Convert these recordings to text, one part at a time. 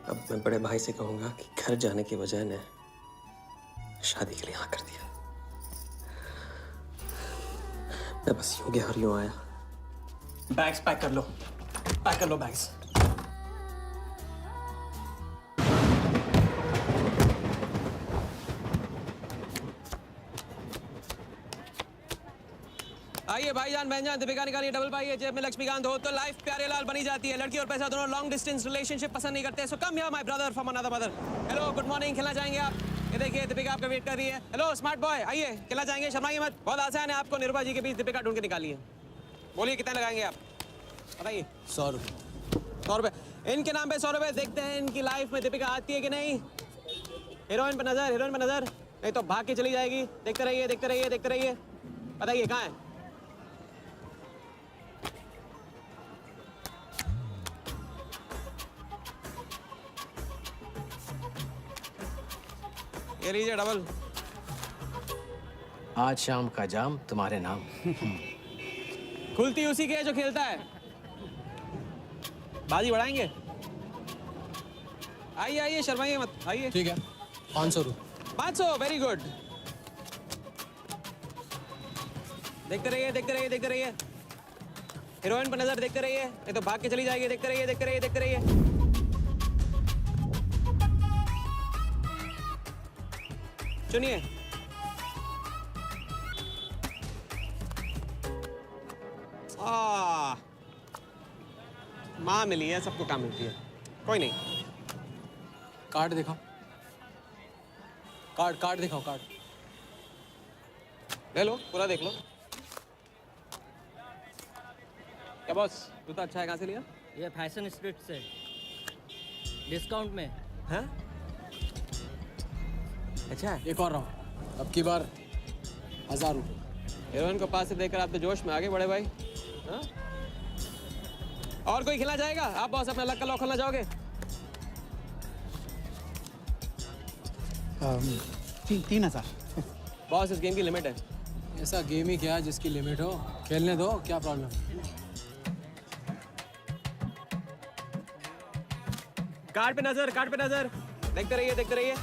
अब मैं बड़े भाई से कहूंगा कि घर जाने की बजाय ने शादी के लिए हाँ कर दिया। मैं बस यूं गया और यूं आया। बैग्स पैक कर लो, पैक कर लो बैग्स। आइए भाईजान बहनजान, दीपिका निकालिए डबल पाइए, जेब में लक्ष्मीकांत हो तो लाइफ प्यारे लाल बनी जाती है। लड़की और पैसा दोनों लॉन्ग डिस्टेंस रिलेशनशिप पसंद नहीं करते। So come here my brother from another mother. Hello good morning, खिला जाएंगे आप? ये देखिए दीपिका आपका वेट कर रही है। हेलो स्मार्ट बॉय, आइए खिला जाएंगे, शर्माइए मत। बहुत आसान है, आपको निरुपा जी के बीच दीपिका ढूंढ के निकालिए। बोलिए कितने लगाएंगे आप, बताइए। 100 रुपये। 100 रुपये इनके नाम पे 100 रुपये। देखते हैं इनकी लाइफ में दीपिका आती है कि नहीं। हीरोइन पे नजर, हीरोइन पे नजर, नहीं तो भाग के चली जाएगी। देखते रहिए देखते रहिए देखते रहिए, बताइए कहाँ है। ये लीजिए डबल। आज शाम का जाम तुम्हारे नाम। खुलती उसी की है जो खेलता है। बाजी बढ़ाएंगे? आइए आइए, शर्माइए मत, आइए। ठीक है, 500 रुपये। 500, वेरी गुड। देखते रहिए देखते रहिए देखते रहिए, हीरोइन पर नजर, देखते रहिए नहीं तो भाग के चली जाएगी। देखते रहिए देखते रहिए देखते रहिए। सुनिए, माँ मिली है, सबको काम मिलती है, कोई नहीं। कार्ड दिखाओ, कार्ड कार्ड दिखाओ, कार्ड ले लो, पूरा देख लो। क्या बॉस, जूता अच्छा है, कहाँ से लिया? ये फैशन स्ट्रीट से, डिस्काउंट में। हाँ अच्छा है। एक और रहा, अब की बार 1000 रुपये। हीरोइन को पास से देखकर आप तो जोश में आ गए बड़े भाई। हाँ? और कोई खिला जाएगा? आप बॉस अपना लक का लॉक खोलना चाहोगे? 3000। बॉस इस गेम की लिमिट है। ऐसा गेम ही क्या जिसकी लिमिट हो, खेलने दो, क्या प्रॉब्लम है? कार्ड पे नजर, कार्ड पे नजर, देखते रहिए देखते रहिए।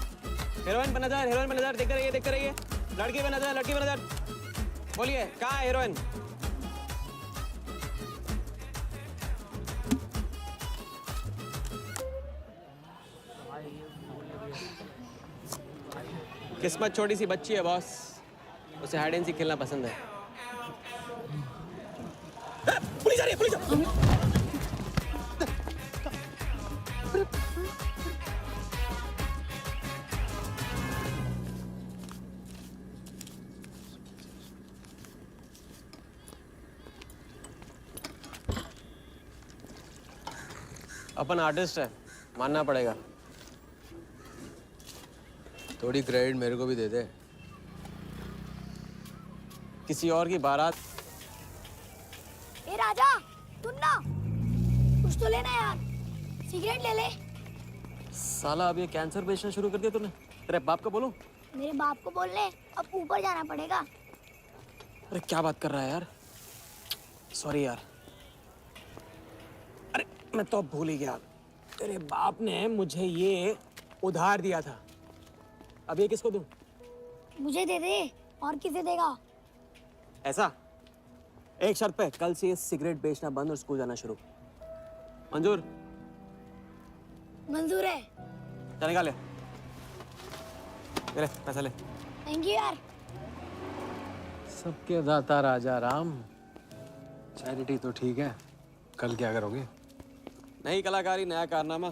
हीरोइन पे नजर, हीरोइन पे नजर, देखते रहिए देखते रहिए। लड़की पे नजर, लड़की पे नजर। बोलिए कहाँ है हीरोइन? किस्मत छोटी सी बच्ची है बॉस, उसे हाइड एंड सीक खेलना पसंद है। पुलिस आ रही है, पुलिस आ रही है। अपन आर्टिस्ट है, मानना पड़ेगा। थोड़ी क्रेडिट मेरे को भी दे दे। किसी और की बारात। ए राजा, सुन ना, कुछ तो लेना यार, सिगरेट ले ले। साला अब ये कैंसर बेचना शुरू कर दिया तूने। तेरे बाप को बोलूं? मेरे बाप को बोल ले, अब ऊपर जाना पड़ेगा। अरे क्या बात कर रहा है यार, सॉरी यार। अरे मैं तो अब भूल ही गया, तेरे बाप ने मुझे ये उधार दिया था। अब ये किसको दूं? मुझे दे दे, और किसे देगा? ऐसा, एक शर्त पे, कल से ये सिगरेट बेचना बंद और स्कूल जाना शुरू। मंजूर? मंजूर है। चल निकाल ले, ले पैसा ले। थैंक यू यार। सबके दाता राजा राम। चैरिटी तो ठीक है, कल क्या करोगे? नई कलाकारी, नया कारनामा।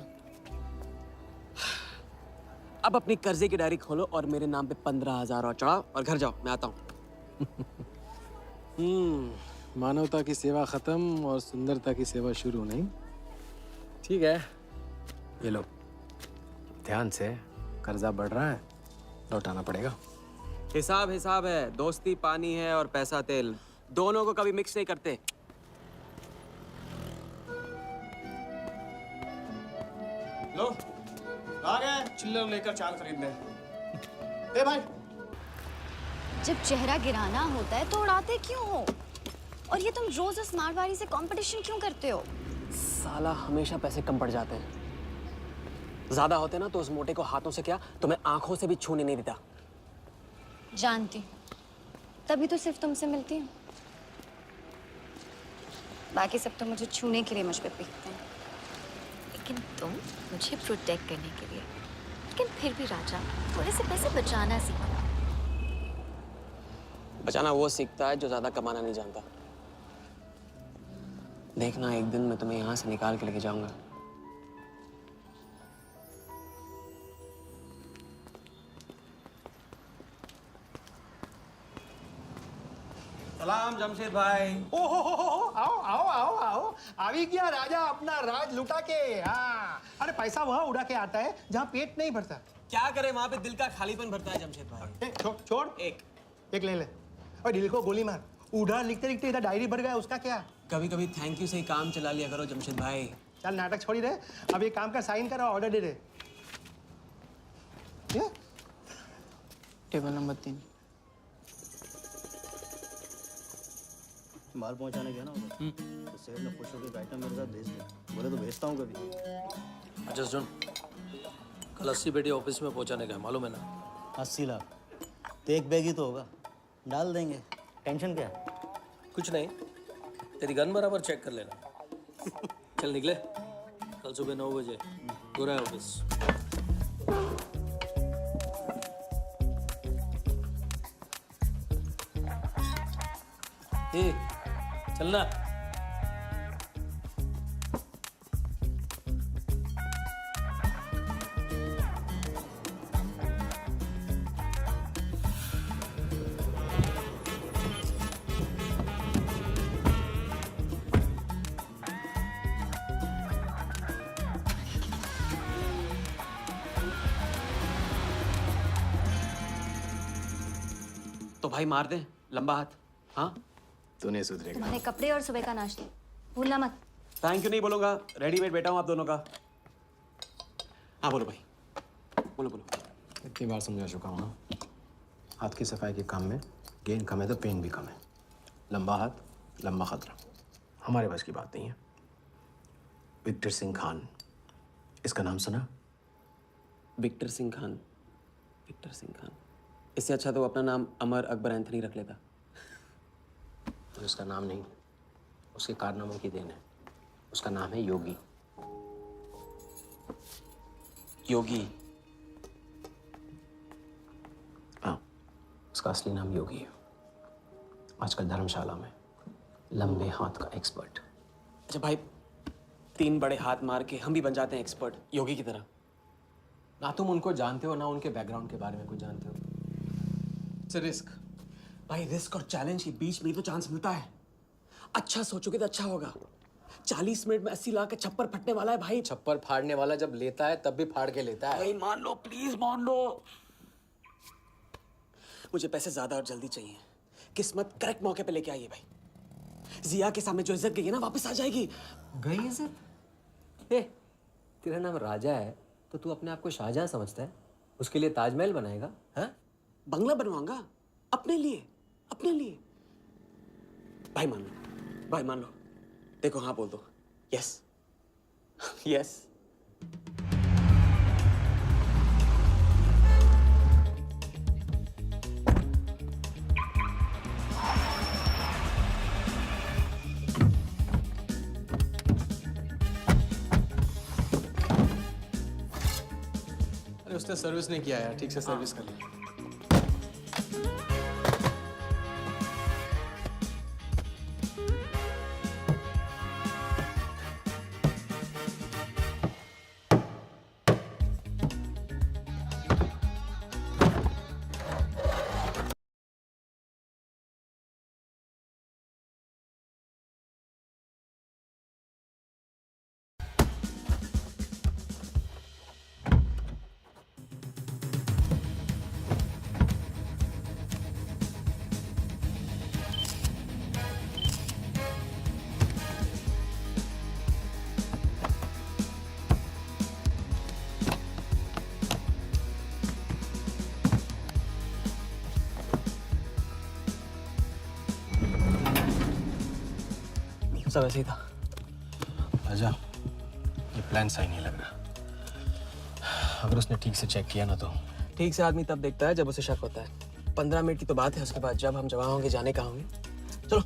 अब अपनी कर्जे की डायरी खोलो और मेरे नाम पे 15,000 और चढ़ाओ और घर जाओ, मैं आता हूँ। मानवता की सेवा खत्म और सुंदरता की सेवा शुरू नहीं। ठीक है, ये लो, ध्यान से, कर्जा बढ़ रहा है, लौटाना पड़ेगा। हिसाब हिसाब है, दोस्ती पानी है और पैसा तेल, दोनों को कभी मिक्स नहीं करते। लो आ गए चिल्लर लेकर चाल खरीदने। ए भाई जब चेहरा गिराना होता है तो उड़ाते क्यों हो? और ये तुम रोज उस मारवाड़ी से कंपटीशन क्यों करते हो? साला हमेशा पैसे कम पड़ जाते हैं। ज्यादा होते ना तो उस मोटे को हाथों से क्या तुम्हें आंखों से भी छूने नहीं देता। जानती हूँ, तभी तो सिर्फ तुमसे मिलती हूँ। बाकी सब तो मुझे छूने के लिए मुझ पे पीटते हैं, लेकिन तुम मुझे प्रोटेक्ट करने के लिए। लेकिन फिर भी राजा, थोड़े से पैसे बचाना सीखो। बचाना वो सीखता है जो ज्यादा कमाना नहीं जानता। देखना एक दिन मैं तुम्हें यहाँ से निकाल के लेके जाऊंगा। सलाम जमशेद भाई। ओ हो, आओ आओ आओ आओ, आवी गया राजा अपना राज लुटा के। हाँ, अरे पैसा वहाँ उड़ा के आता है जहाँ पेट नहीं भरता। क्या करे, वहां पे दिल का खालीपन भरता है जमशेद भाई। छोड़ एक ले ले। और दिल को गोली मार। उड़ा लिखते लिखते इधर डायरी भर गया, उसका क्या? कभी कभी थैंक यू से ही काम चला लिया करो जमशेद भाई। चल नाटक छोड़ी रहे, अब ये काम का साइन करा, ऑर्डर दे दे। ये? Table number 3। माल पहुंचाने गया ना उधर, तो सेठ ने खुश होकर आइटम मेरे साथ भेज दिया। बोले तो भेजता हूँ कभी। अच्छा सुन, कल 80 पेटी ऑफिस में पहुंचाने का मालूम है ना? 80 लाख तो एक बैग ही तो होगा, डाल देंगे। टेंशन क्या है? कुछ नहीं, तेरी गन बराबर चेक कर लेना। चल निकले, कल सुबह 9 बजे पूरा है ऑफिस। चलना। तो भाई मार दे लंबा हाथ। हाँ तू नहीं सुधरेगा। तुम्हारे कपड़े और सुबह का नाश्ता भूलना मत। थैंक यू नहीं बोलूंगा, रेडीमेड बैठा हूँ आप दोनों का। हाँ बोलो भाई, बोलो बोलो। इतनी बार समझा चुका हूँ ना, हाथ की सफाई के काम में गेन कम है तो पेन भी कम है। लंबा हाथ लंबा खतरा, हमारे बस की बात नहीं है। विक्टर सिंह खान, इसका नाम सुना? Victor Singh Khan, Victor Singh Khan. इससे अच्छा तो वो अपना नाम अमर अकबर एंथनी रख लेता। तो उसका नाम नहीं, उसके कारनामों की देन है। उसका नाम है योगी। योगी? हाँ, उसका असली नाम योगी है। आजकल धर्मशाला में लंबे हाथ का एक्सपर्ट। अच्छा भाई, 3 बड़े हाथ मार के हम भी बन जाते हैं एक्सपर्ट योगी की तरह। ना तुम उनको जानते हो ना उनके बैकग्राउंड के बारे में कुछ जानते हो। इट्स रिस्क भाई, रिस्क और चैलेंज के बीच में ही तो चांस मिलता है। अच्छा सोचोगे तो अच्छा होगा। 40 मिनट में 80 लाख का छप्पर फटने वाला है भाई। छप्पर फाड़ने वाला जब लेता है तब भी फाड़ के लेता है। भाई मान लो, प्लीज मान लो। मुझे पैसे ज्यादा और जल्दी चाहिए। किस्मत करेक्ट मौके पे लेके आइए भाई। जिया के सामने जो इज्जत गई है ना, वापस आ जाएगी। गई इज्जत? ए, तेरा नाम राजा है तो तू अपने आप को शाहजहां समझता है? उसके लिए ताजमहल बनाएगा? हाँ? बंगला बनवाऊंगा अपने लिए, अपने लिए। भाई मान लो, भाई मान लो। देखो हाँ बोल दो। Yes yes. अरे उसने सर्विस नहीं किया यार, ठीक से सर्विस कर लिया। जैसा वैसे ही था। राजा, ये प्लान सही नहीं लग रहा। अगर उसने ठीक से चेक किया ना तो ठीक से आदमी तब देखता है जब उसे शक होता है। 15 मिनट की तो बात है, उसके बाद जब हम जवां होंगे जाने कहाँ होंगे। चलो।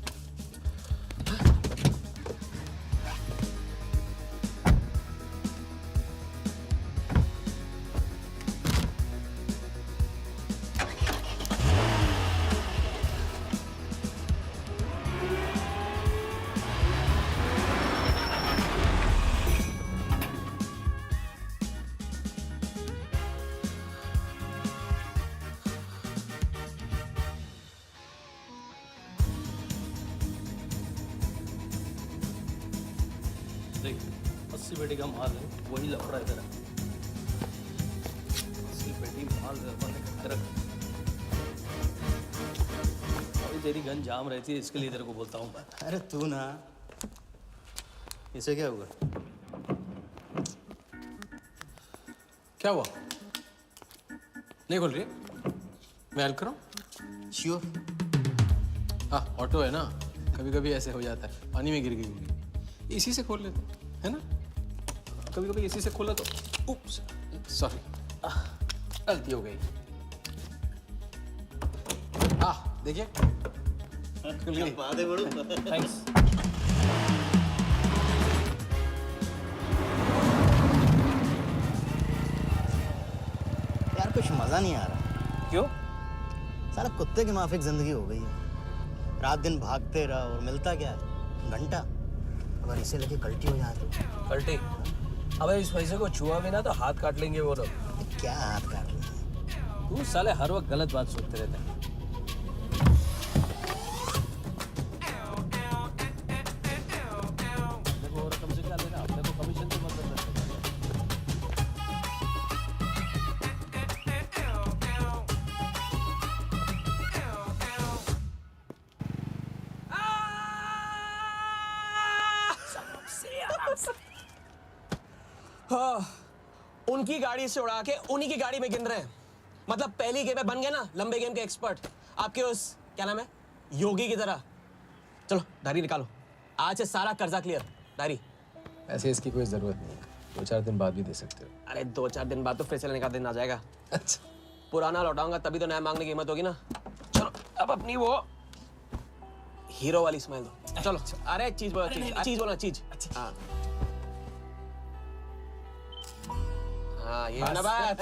देख 80 पेटी का माल है, वही लफड़ा है तेरा। 80 पेटी माल अपन ने खा रखा। अभी तेरी गन जाम रहती है, इसके लिए तेरे को बोलता हूँ मैं। अरे तू ना, इसे क्या हुआ? क्या हुआ? नहीं खोल रही? मैं हेल्प करूं? श्योर। हाँ, ऑटो है ना, कभी कभी ऐसे हो जाता है, पानी में गिर गई होगी। इसी से खोल लेते है ना? कभी कभी इसी से खोला तो उप्स, सॉरी, गलती हो गई। देखिए, खुल गई। बात है बड़ू। थैंक्स। यार कुछ मजा नहीं आ रहा। क्यों? साला कुत्ते की माफिक जिंदगी हो गई है। रात दिन भागते रहो और मिलता क्या है? घंटा। अगर इसे लेके कल्टी हो जाए तो पलटी। अबे इस पैसे को छुआ भी ना तो हाथ काट लेंगे वो लोग। क्या हाथ काट रहे हैं? तू साले हर वक्त गलत बात सोचते रहते हैं। देखो और कम से क्या लेना, अपने को कमीशन तो मत देना। हाँ, उनकी गाड़ी से उड़ा के उन्हीं की गाड़ी में गिन रहे हैं। मतलब पहली गेम में बन गए ना लंबे गेम के एक्सपर्ट। आपके उस क्या नाम है योगी की तरह। चलो डायरी निकालो, आज से सारा कर्जा क्लियर। डायरी। ऐसे इसकी कोई जरूरत नहीं है, 2-4 दिन बाद भी दे सकते हो। अरे 2-4 दिन बाद तो फिर से लेने का दिन आ जाएगा। अच्छा, पुराना लौटाऊंगा तभी तो नया मांगने की हिम्मत होगी ना। चलो अब अपनी वो हीरो वाली स्माइल दो। चलो अरे चीज बोलो, चीज बोलो, चीज। हाँ हाँ, ये है ना बात।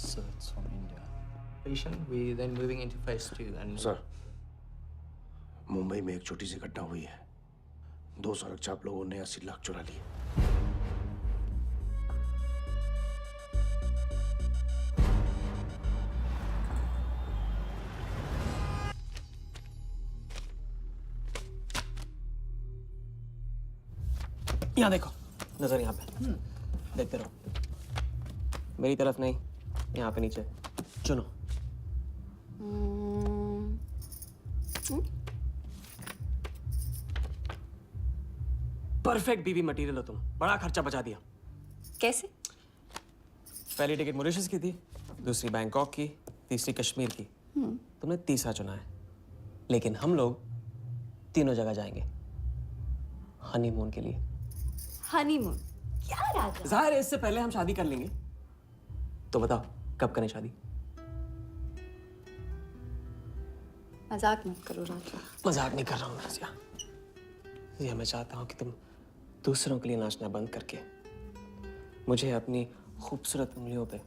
So it's from India. We then moving into phase 2 and sir, Mumbai में एक छोटी सी घटना हुई है। 2 सड़क चाप लोगों ने 80 लाख चुरा लिए। यहाँ देखो, नजर यहाँ पे। देखते रहो, मेरी तरफ नहीं, यहाँ पे नीचे। चुनो। परफेक्ट बीवी मटेरियल हो तुम, बड़ा खर्चा बचा दिया। कैसे? पहली टिकट मॉरिशस की थी, दूसरी बैंकॉक की, तीसरी कश्मीर की। तुमने तीसरा चुना है, लेकिन हम लोग तीनों जगह जाएंगे हनीमून के लिए। हनीमून? क्या राजा? जाहिर है इससे पहले हम शादी कर लेंगे। तो बताओ कब करें शादी? मजाक मत करो राजा। मजाक नहीं कर रहा हूँ रज़िया। ये मैं चाहता हूँ कि तुम दूसरों के लिए नाचना बंद करके मुझे अपनी खूबसूरत उंगलियों पे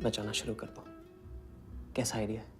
नचाना शुरू कर दो। कैसा आइडिया है?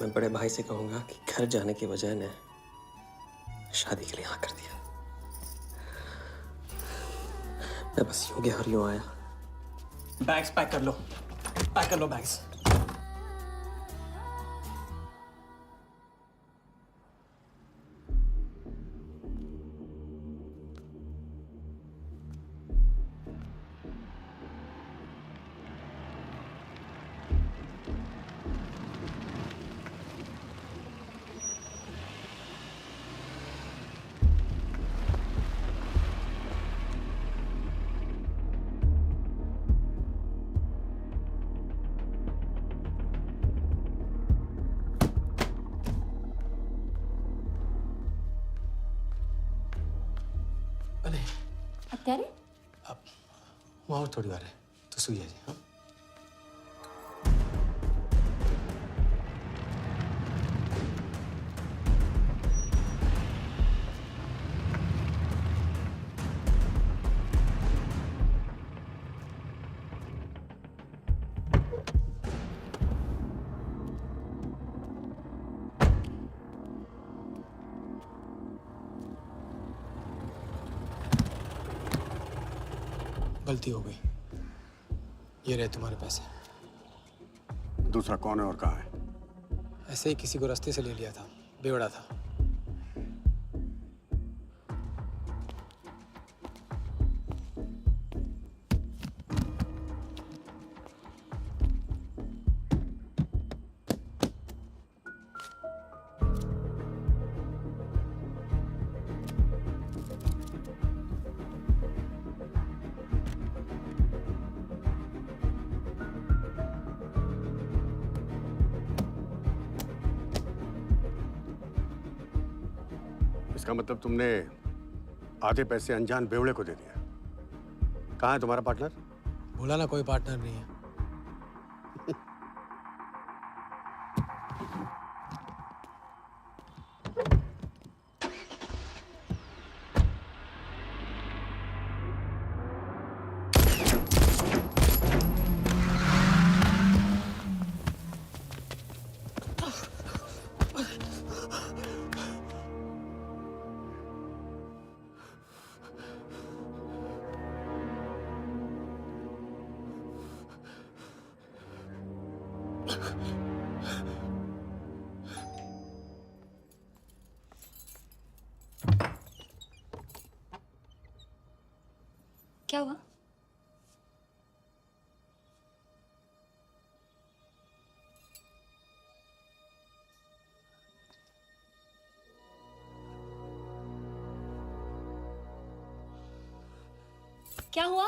मैं बड़े भाई से कहूंगा कि घर जाने के बजाय ने शादी के लिए हाँ कर दिया। मैं बस यूं गया और यूं आया। बैग्स पैक कर लो, पैक कर लो बैग्स। અત્યારે वहाँ और थोड़ी बार है तो सुई जाइए। हाँ गलती हो गई। ये रहे तुम्हारे पैसे। दूसरा कौन है और कहाँ है? ऐसे ही किसी को रास्ते से ले लिया था, बेवड़ा था। इसका मतलब तुमने आधे पैसे अनजान बेवड़े को दे दिया। कहाँ है तुम्हारा पार्टनर? बोला ना कोई पार्टनर नहीं है। क्या हुआ? क्या हुआ?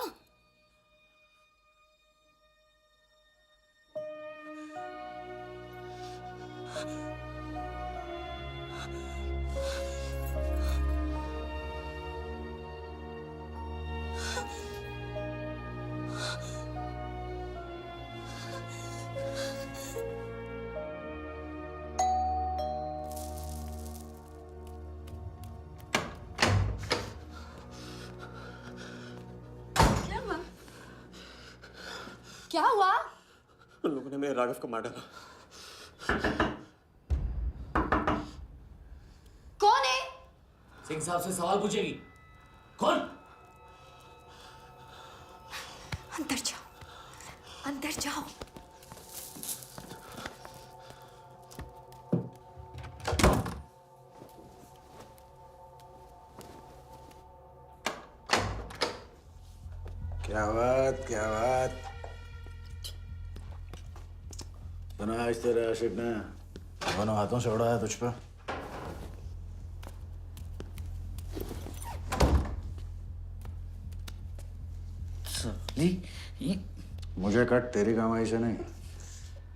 क्या हुआ? उन लोगों ने मेरे राघव को मार डाला। कौन है? सिंह साहब से सवाल पूछेगी। कौन? अंदर जाओ, अंदर जाओ। क्या बात, क्या बात। सुना आज तेरे आशिक ने दोनों हाथों से उड़ाया तुझ पे। मुझे कट तेरी कमाई से नहीं,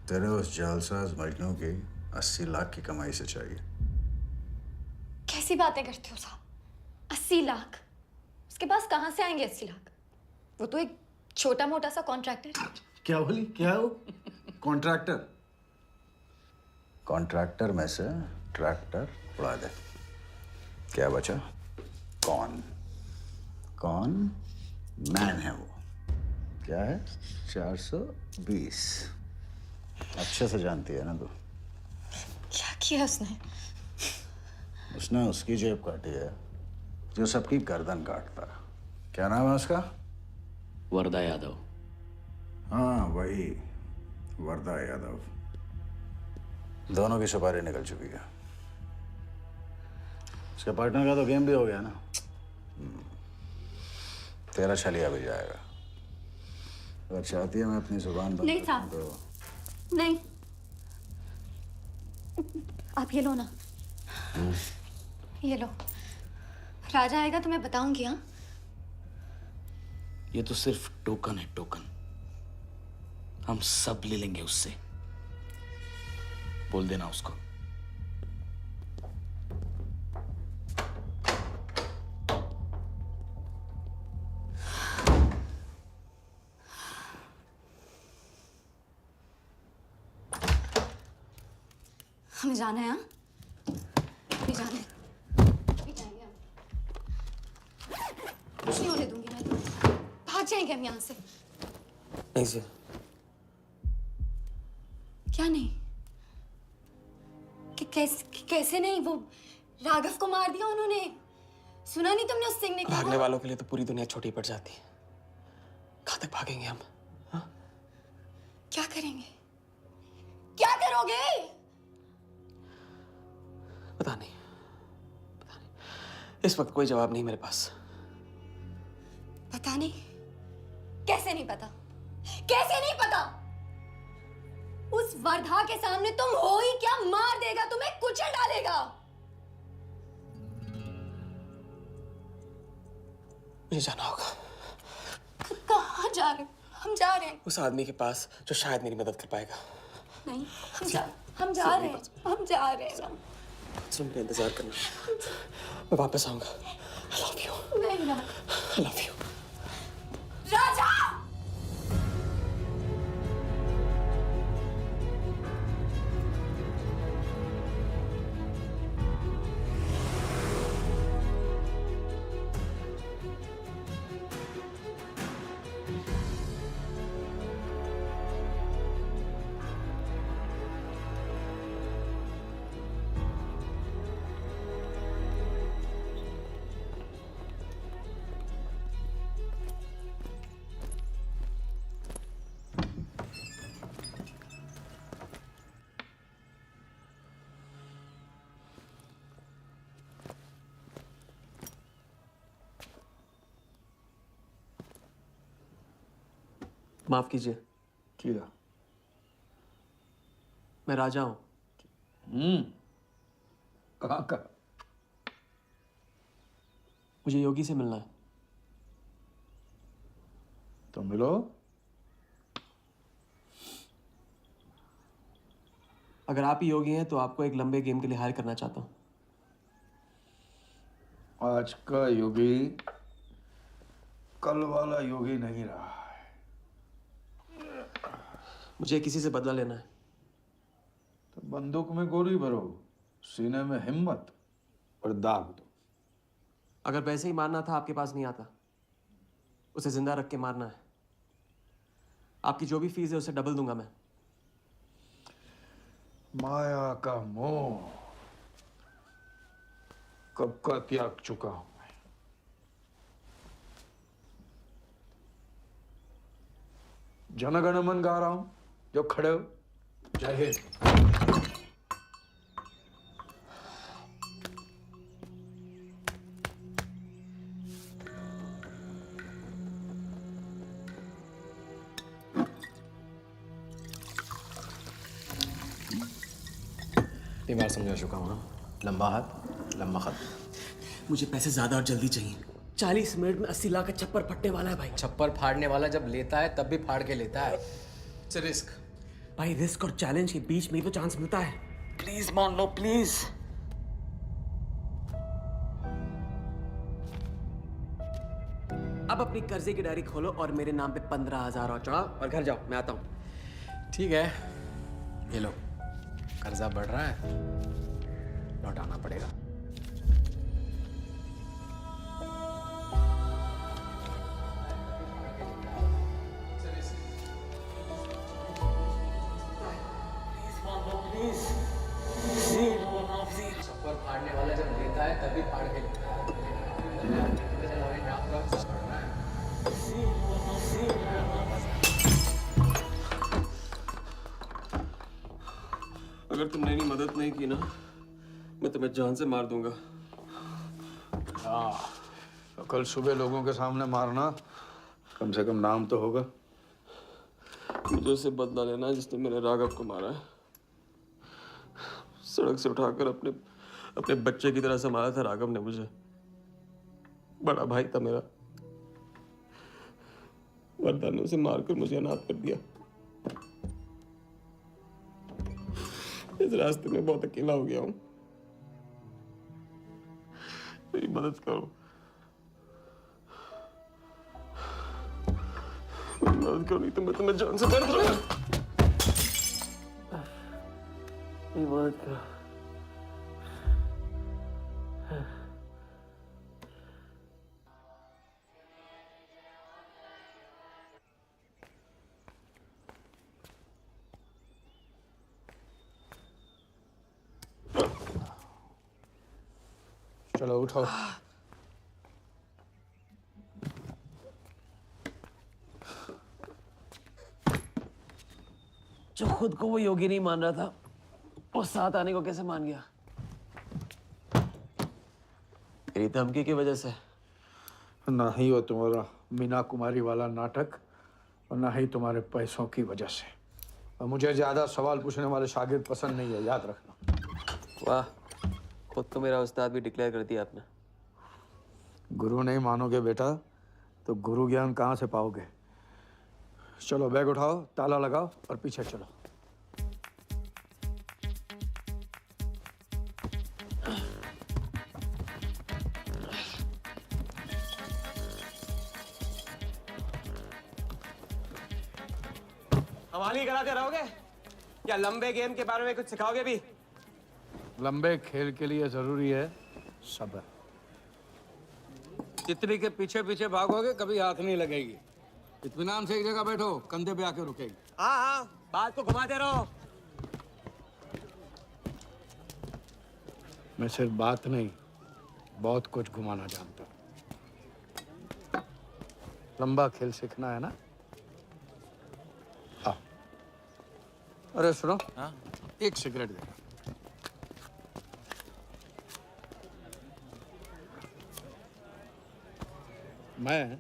तेरे उस जालसाज मजनू की 80 लाख की कमाई से चाहिए। कैसी बातें करते हो साहब? 80 लाख? उसके पास कहाँ से आएंगे 80 लाख? वो तो एक छोटा मोटा सा कॉन्ट्रैक्टर है। क्या बोली? क्या हो? कॉन्ट्रैक्टर? कॉन्ट्रैक्टर में से ट्रैक्टर उड़ा दे। क्या बचा? कौन? कौन मैन है वो? क्या है? 420। अच्छे से जानती है ना तू। किया उसने? उसने उसकी जेब काटी है जो सबकी गर्दन काटता है। क्या नाम है उसका? वरदा यादव। हाँ वही, वरदा यादव। दोनों की सुपारी निकल चुकी है। उसके पार्टनर का तो गेम भी हो गया ना। तेरा छलिया भी जाएगा। अगर चाहती है मैं अपनी जुबान बंद नहीं कर साहब। दूं तो नहीं, आप ये लो ना। ये लो, राजा आएगा तो मैं बताऊंगी। हाँ, ये तो सिर्फ टोकन है, टोकन। हम सब ले लेंगे उससे। बोल देना उसको। हमें जाना है। हाँ, हमें जाना है। अभी जाएंगे हम। कुछ नहीं होने दूंगी मैं। भाग जाएंगे हम यहाँ से। नहीं जी। क्या नहीं? कैसे नहीं? वो राघव को मार दिया उन्होंने। सुना नहीं तुमने उस सिंह ने क्या? भागने वालों के लिए तो पूरी दुनिया छोटी पड़ जाती है। कहाँ तक भागेंगे हम? हाँ? क्या करेंगे? क्या करोगे? पता नहीं। इस वक्त कोई जवाब नहीं मेरे पास। पता नहीं? कैसे नहीं पता? कैसे नहीं पता? उस वर्धा के सामने तुम हो ही क्या? मार देगा, तुम्हें कुचल डालेगा। मुझे जाना होगा। कहाँ जा रहे हो? हम जा रहे हैं। उस आदमी के पास जो शायद मेरी मदद कर पाएगा। नहीं, हम जा रहे हैं। हम जा रहे हैं। सुन, मेरा इंतजार करना। मैं वापस आऊंगा। I love you. नहीं ना। I love you. राजा! माफ कीजिए। किया। मैं राजा हूं। कहाँ का? मुझे योगी से मिलना है। तो मिलो। अगर आप ही योगी हैं तो आपको एक लंबे गेम के लिए हायर करना चाहता हूं। आज का योगी कल वाला योगी नहीं रहा है। मुझे किसी से बदला लेना है। तो बंदूक में गोली भरो, सीने में हिम्मत और दाग दो। अगर वैसे ही मारना था आपके पास नहीं आता। उसे जिंदा रख के मारना है। आपकी जो भी फीस है उसे डबल दूंगा मैं। माया का मोह कब का त्याग चुका हूं मैं। जनगण मन गा रहा हूं, जो खड़े हो। जय हिंद। इतनी बार समझा चुका हूँ ना। लंबा हाथ लंबा खत। मुझे पैसे ज्यादा और जल्दी चाहिए। 40 मिनट में 80 लाख का छप्पर फटने वाला है भाई। छप्पर फाड़ने वाला जब लेता है तब भी फाड़ के लेता है। It's risk. भाई रिस्क और चैलेंज के बीच में ही तो चांस मिलता है। प्लीज मान लो प्लीज। अब अपनी कर्जे की डायरी खोलो और मेरे नाम पे 15,000 और चढ़ाओ और घर जाओ। मैं आता हूँ। ठीक है, ये लो। कर्जा बढ़ रहा है, लौटाना पड़ेगा। प्लीज अगर तुमने मेरी मदद नहीं की ना, मैं तुम्हें जान से मार दूंगा। हाँ, तो कल सुबह लोगों के सामने मारना, कम से कम नाम तो होगा। मुझे उससे बदला लेना है जिसने मेरे राघव को मारा है। सड़क से उठाकर अपने बच्चे की तरह संभाला था राघव ने मुझे। बड़ा भाई था मेरा, वरदान ने उसे मारकर मुझे अनाथ कर दिया। इस रास्ते में बहुत अकेला हो गया हूँ, मेरी मदद करो, मेरी मदद करो, नहीं तो मैं तुम्हें जान से मार दूंगा। मेरी मदद करो। चलो उठो। जो खुद को वो योगी नहीं मान रहा था, वो साथ आने को कैसे मान गया? तेरी धमकी की वजह से। ना ही वो तुम्हारा मीना कुमारी वाला नाटक और ना ही तुम्हारे पैसों की वजह से। और मुझे ज्यादा सवाल पूछने वाले शागिर्द पसंद नहीं है, याद रखना। वाह, खुद तो मेरा उस्ताद भी डिक्लेयर कर दिया आपने। गुरु नहीं मानोगे बेटा तो गुरु ज्ञान कहाँ से पाओगे? चलो बैग उठाओ, ताला लगाओ और पीछे चलो। हमारी कराते रहोगे या लंबे गेम के बारे में कुछ सिखाओगे भी? लंबे खेल के लिए जरूरी है सब्र। तितली के पीछे पीछे भागोगे कभी हाथ नहीं लगेगी। इत्मीनान से एक जगह बैठो, कंधे पे आके रुकेगी। हाँ हाँ, बात को घुमाते रहो। मैं सिर्फ बात नहीं, बहुत कुछ घुमाना जानता हूँ। लंबा खेल सीखना है ना? हाँ। अरे सुनो, हाँ? एक सिगरेट देना। मैं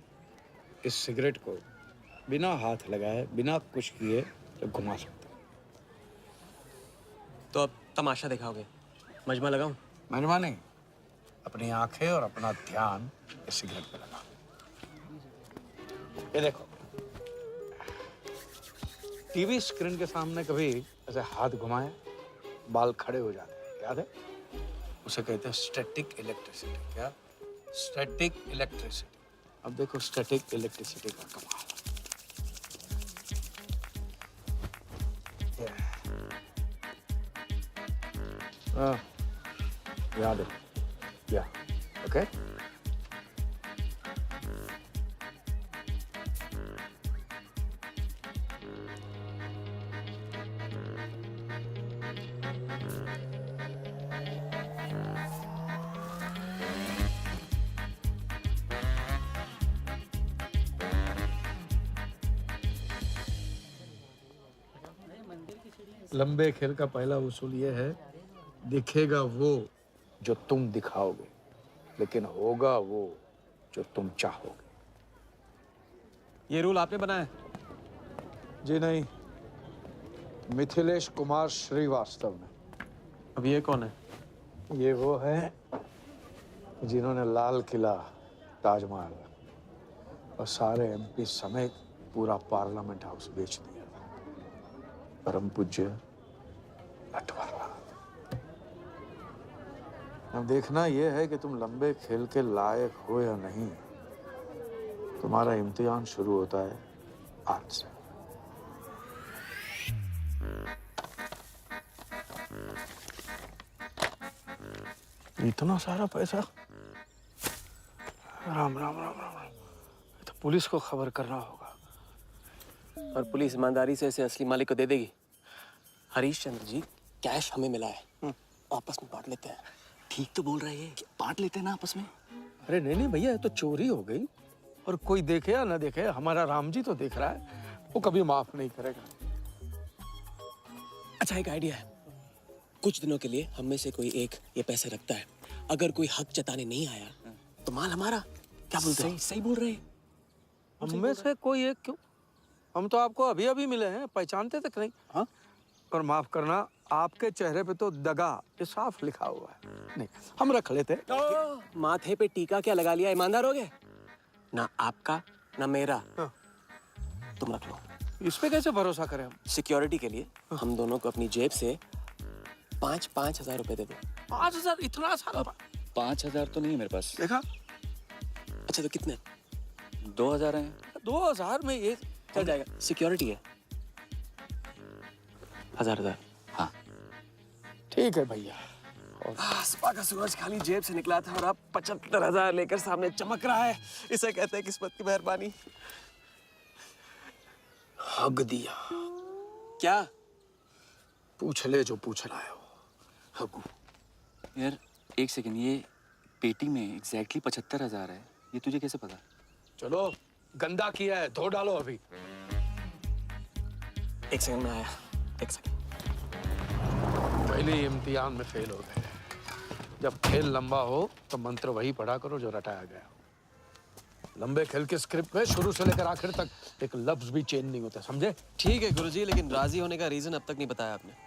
इस सिगरेट को बिना हाथ लगाए, बिना कुछ किए तो घुमा सकता हूँ। तो अब तमाशा दिखाओगे? मजमा लगाऊं? मजमा नहीं, अपनी आंखें और अपना ध्यान इस सिगरेट पे लगा। ये देखो, टीवी स्क्रीन के सामने कभी ऐसे हाथ घुमाए बाल खड़े हो जाते हैं, याद है? उसे कहते हैं स्टैटिक इलेक्ट्रिसिटी। क्या? Static electricity. अब देखो स्टैटिक इलेक्ट्रिसिटी का कमाल। याद है? या ओके। लंबे खेल का पहला उसूल यह है, दिखेगा वो जो तुम दिखाओगे, लेकिन होगा वो जो तुम चाहोगे। ये रूल आपने बनाया? जी नहीं, मिथिलेश कुमार श्रीवास्तव ने। अब ये कौन है? ये वो है जिन्होंने लाल किला, ताजमहल और सारे एमपी समेत पूरा पार्लियामेंट हाउस बेच दिया था। परम पूज्य नटवरलाल। अब देखना यह है कि तुम लंबे खेल के लायक हो या नहीं। तुम्हारा इम्तिहान शुरू होता है आज से। इतना सारा पैसा? राम राम राम राम राम। तो पुलिस को खबर करना होगा। और पुलिस ईमानदारी से इसे असली मालिक को दे देगी। हरीश चंद्र जी, कैश हमें मिला है, आपस में बांट लेते हैं। ठीक तो बोल रहे हैं, बांट लेते हैं ना आपस में। अरे नहीं नहीं भैया, ये तो चोरी हो गई और कोई देखे या ना देखे, हमारा राम जी तो देख रहा है, वो कभी माफ नहीं करेगा। अच्छा, एक आइडिया है। कुछ दिनों के लिए हम में से कोई एक ये पैसे रखता है, अगर कोई हक जताने नहीं आया तो माल हमारा। क्या बोलते हो? सही बोल रहे हैं। हम में से कोई एक क्यों? हम तो आपको अभी अभी मिले हैं, पहचानते तक नहीं। हाँ, और माफ करना, आपके चेहरे पे तो दगा ये साफ लिखा हुआ है। नहीं, हम रख लेते। माथे पे टीका क्या लगा लिया, ईमानदार हो गए? ना आपका ना मेरा। तुम रख लो। इस पे कैसे भरोसा करें हम? सिक्योरिटी के लिए हम दोनों को अपनी जेब से 5-5 हजार रुपए दे दो। 5,000 इतना सारा? 5,000 तो नहीं है मेरे पास। देखा? अच्छा तो कितने? 2,000 हैं। 2,000 में ये चल जाएगा। सिक्योरिटी है 1,000। हाँ ठीक है भैया। सुबह का सूरज खाली जेब से निकला था और अब 75,000 लेकर सामने चमक रहा है। इसे कहते हैं किस्मत की मेहरबानी। हग दिया। क्या? पूछ ले जो पूछ रहा है वो। हगू। यार एक सेकंड, ये पेटी में एग्जैक्टली 75,000 है, ये तुझे कैसे पता? चलो, गंदा किया है, धो डालो अभी। एक सेकंड में आया। एक सेकंड। पहले ही इम्तिहान में फेल हो गए। जब खेल लंबा हो तो मंत्र वही पढ़ा करो जो रटाया गया। लंबे खेल के स्क्रिप्ट में शुरू से लेकर आखिर तक एक लफ्ज भी चेंज नहीं होता, समझे? ठीक है गुरुजी, लेकिन राजी होने का रीजन अब तक नहीं बताया आपने।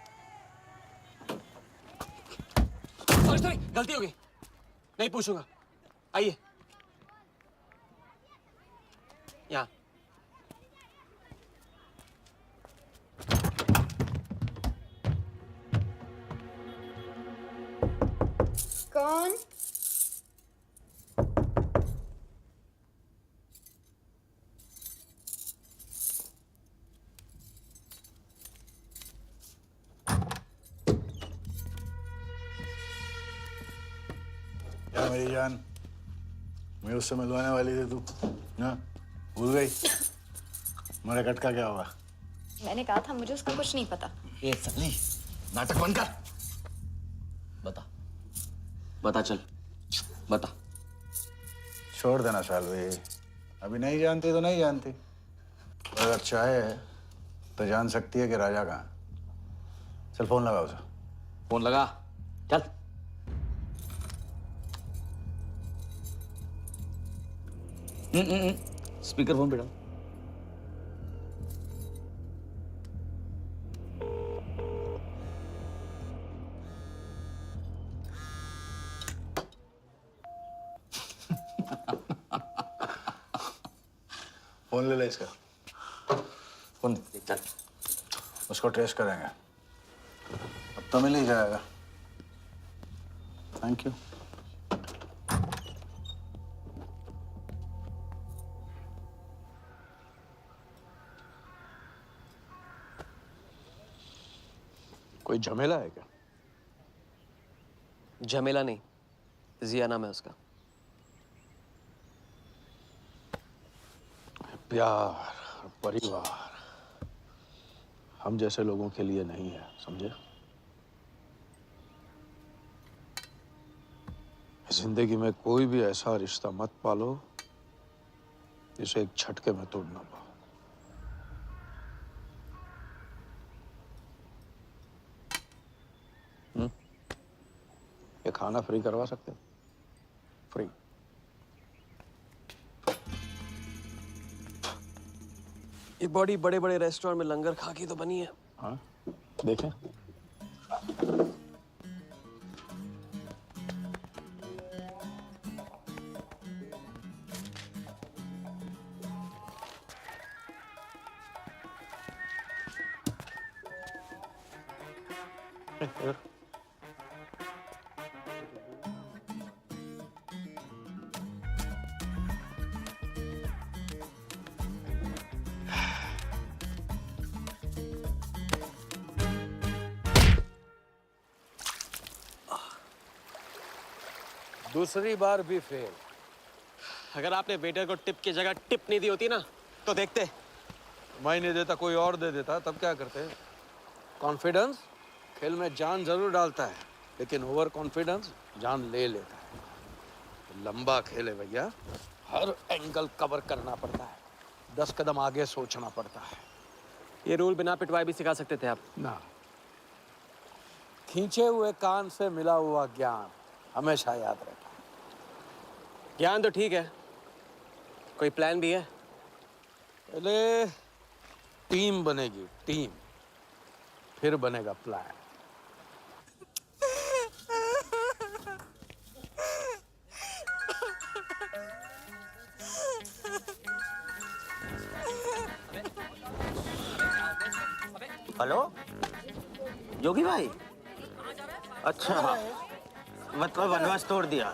सॉरी, गलती हो गई, नहीं पूछूंगा। आइए यहाँ। कौन? क्या मेरी जान, मैं उससे मिलवाने वाली थी तू, ना भूल गई? मेरा कटका क्या हुआ? मैंने कहा था मुझे उसका कुछ नहीं पता। ये सगली नाटक बंद कर। बता चल, बता। छोड़ देना सालवी, अभी नहीं जानती तो नहीं जानती। अगर चाहे तो जान सकती है कि राजा कहाँ। चल फोन लगा उसे। फोन लगा, चल। स्पीकर फोन पे डाल। फोन ले ले इसका। फोन चल, उसको ट्रेस करेंगे। अब तो मिल ही जाएगा। Thank you. कोई झमेला है क्या? झमेला नहीं, जिया नाम है उसका। प्यार, परिवार हम जैसे लोगों के लिए नहीं है, समझे? जिंदगी में कोई भी ऐसा रिश्ता मत पालो जिसे एक झटके में तोड़ ना पाओ। ये खाना फ्री करवा सकते हो? फ्री। ये बॉडी बड़े बड़े रेस्टोरेंट में लंगर खा के तो बनी है। हाँ, देखें। दूसरी बार भी फेल। अगर आपने वेटर को टिप की जगह टिप नहीं दी होती ना तो देखते। मैं नहीं देता, कोई और दे देता, तब क्या करते? कॉन्फिडेंस खेल में जान जरूर डालता है, लेकिन ओवर कॉन्फिडेंस जान ले लेता है। लंबा खेल है भैया, हर एंगल कवर करना पड़ता है, 10 कदम आगे सोचना पड़ता है। ये रूल बिना पिटवाए भी सिखा सकते थे आप। ना, खींचे हुए कान से मिला हुआ ज्ञान हमेशा याद रखें। ज्ञान तो ठीक है, कोई प्लान भी है? पहले टीम बनेगी, टीम, फिर बनेगा प्लान। हेलो जोगी भाई। अच्छा, मतलब वनवास तोड़ दिया।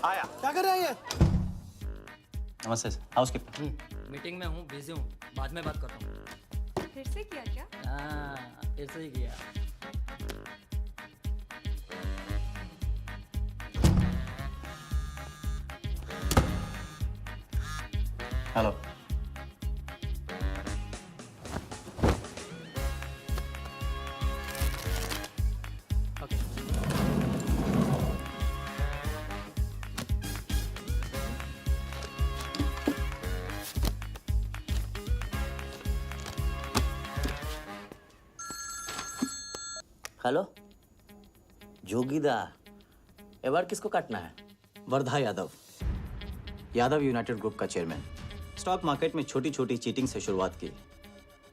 आया। क्या कर रहा है ये? नमस्ते सर, हाउसकीपर। मीटिंग में हूँ, बिजी हूँ, बाद में बात करता हूँ। फिर से किया क्या? हाँ, फिर से ही किया। हेलो। हेलो जोगीदा, ए बार किसको काटना है? वर्धा यादव, यादव यूनाइटेड ग्रुप का चेयरमैन। स्टॉक मार्केट में छोटी छोटी चीटिंग से शुरुआत की,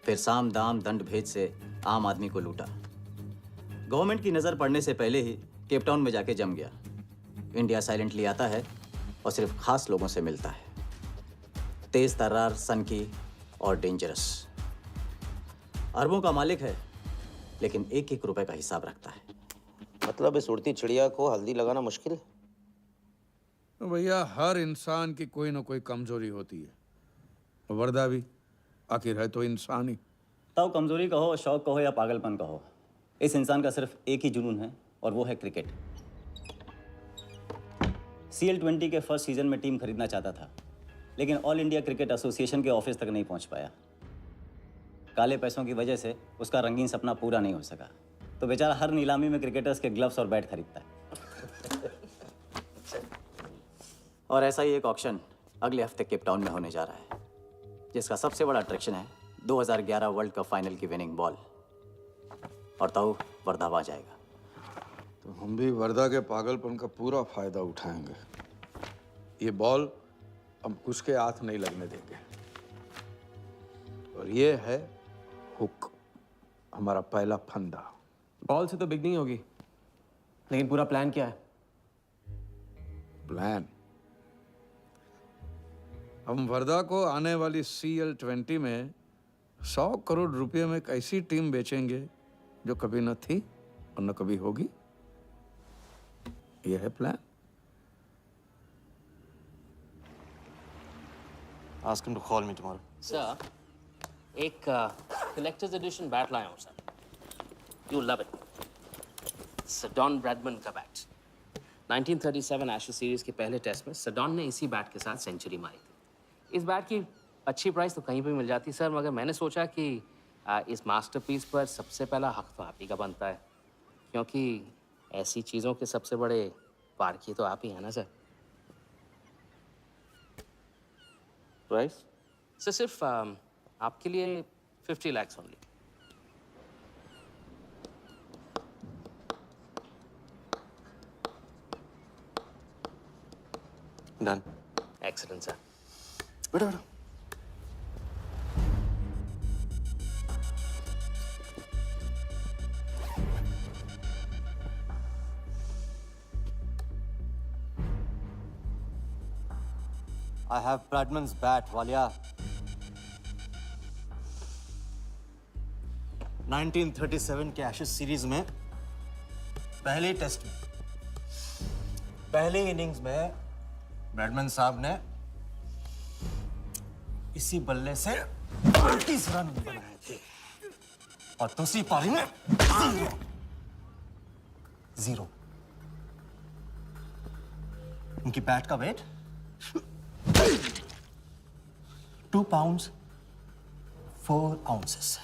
फिर साम दाम दंड भेद से आम आदमी को लूटा। गवर्नमेंट की नज़र पड़ने से पहले ही केप टाउन में जाके जम गया। इंडिया साइलेंटली आता है और सिर्फ खास लोगों से मिलता है। तेज तर्रार, सनकी और डेंजरस। अरबों का मालिक है, लेकिन एक एक रुपए का हिसाब रखता है। मतलब इस उड़ती चिड़िया को हल्दी लगाना मुश्किल है? तो भैया हर इंसान की कोई ना कोई कमजोरी होती है। वर्दा भी आखिर है तो इंसान ही। ताऊ कमजोरी कहो, शौक कहो या पागलपन कहो, इस इंसान का सिर्फ एक ही जुनून है और वो है क्रिकेट। CL20 के फर्स्ट सीजन में टीम खरीदना चाहता था, लेकिन ऑल इंडिया क्रिकेट एसोसिएशन के ऑफिस तक नहीं पहुंच पाया। काले पैसों की वजह से उसका रंगीन सपना पूरा नहीं हो सका, तो बेचारा हर नीलामी में क्रिकेटर्स के ग्लव्स और बैट खरीदता है। और ऐसा ही एक ऑक्शन अगले हफ्ते केप टाउन में होने जा रहा है, जिसका सबसे बड़ा अट्रैक्शन है 2011 वर्ल्ड कप फाइनल की विनिंग बॉल। और ताऊ वर्धा आ जाएगा। तो हम भी वर्दा के पागलपन का पूरा फायदा उठाएंगे। ये बॉल हम उसके हाथ नहीं लगने देंगे। और ये है हुक, हमारा पहला फंदा। बॉल से तो बिग नहीं होगी, लेकिन पूरा प्लान क्या है? प्लान, हम वर्धा को आने वाली CL20 में 100 करोड़ रुपए में एक ऐसी टीम बेचेंगे जो कभी न थी और न कभी होगी। यह है plan. Ask him to call me tomorrow. Sir, एक कलेक्टर्स एडिशन बैट लाया हूँ sir. You love it. Sir Don Bradman का बैट। 1937 एशेज सीरीज के पहले टेस्ट में सडॉन ने इसी बैट के साथ सेंचुरी मारी थी। इस बैट की अच्छी प्राइस तो कहीं भी मिल जाती सर, मगर मैंने सोचा कि इस मास्टरपीस पर सबसे पहला हक तो आप ही का बनता है, क्योंकि ऐसी चीज़ों के सबसे बड़े पारखी तो आप ही हैं ना सर। प्राइस सर सिर्फ आपके लिए 50 lakhs only. Done. Excellent sir. बैठो बैठो। I have Bradman's bat, Walia. 1937 के एशेज सीरीज में पहले टेस्ट में पहले इनिंग्स में ब्रैडमन साहब ने इसी बल्ले से 30 रन बनाए थे और दूसरी पारी में 0। उनकी बैट का वेट 2 pounds 4 ounces।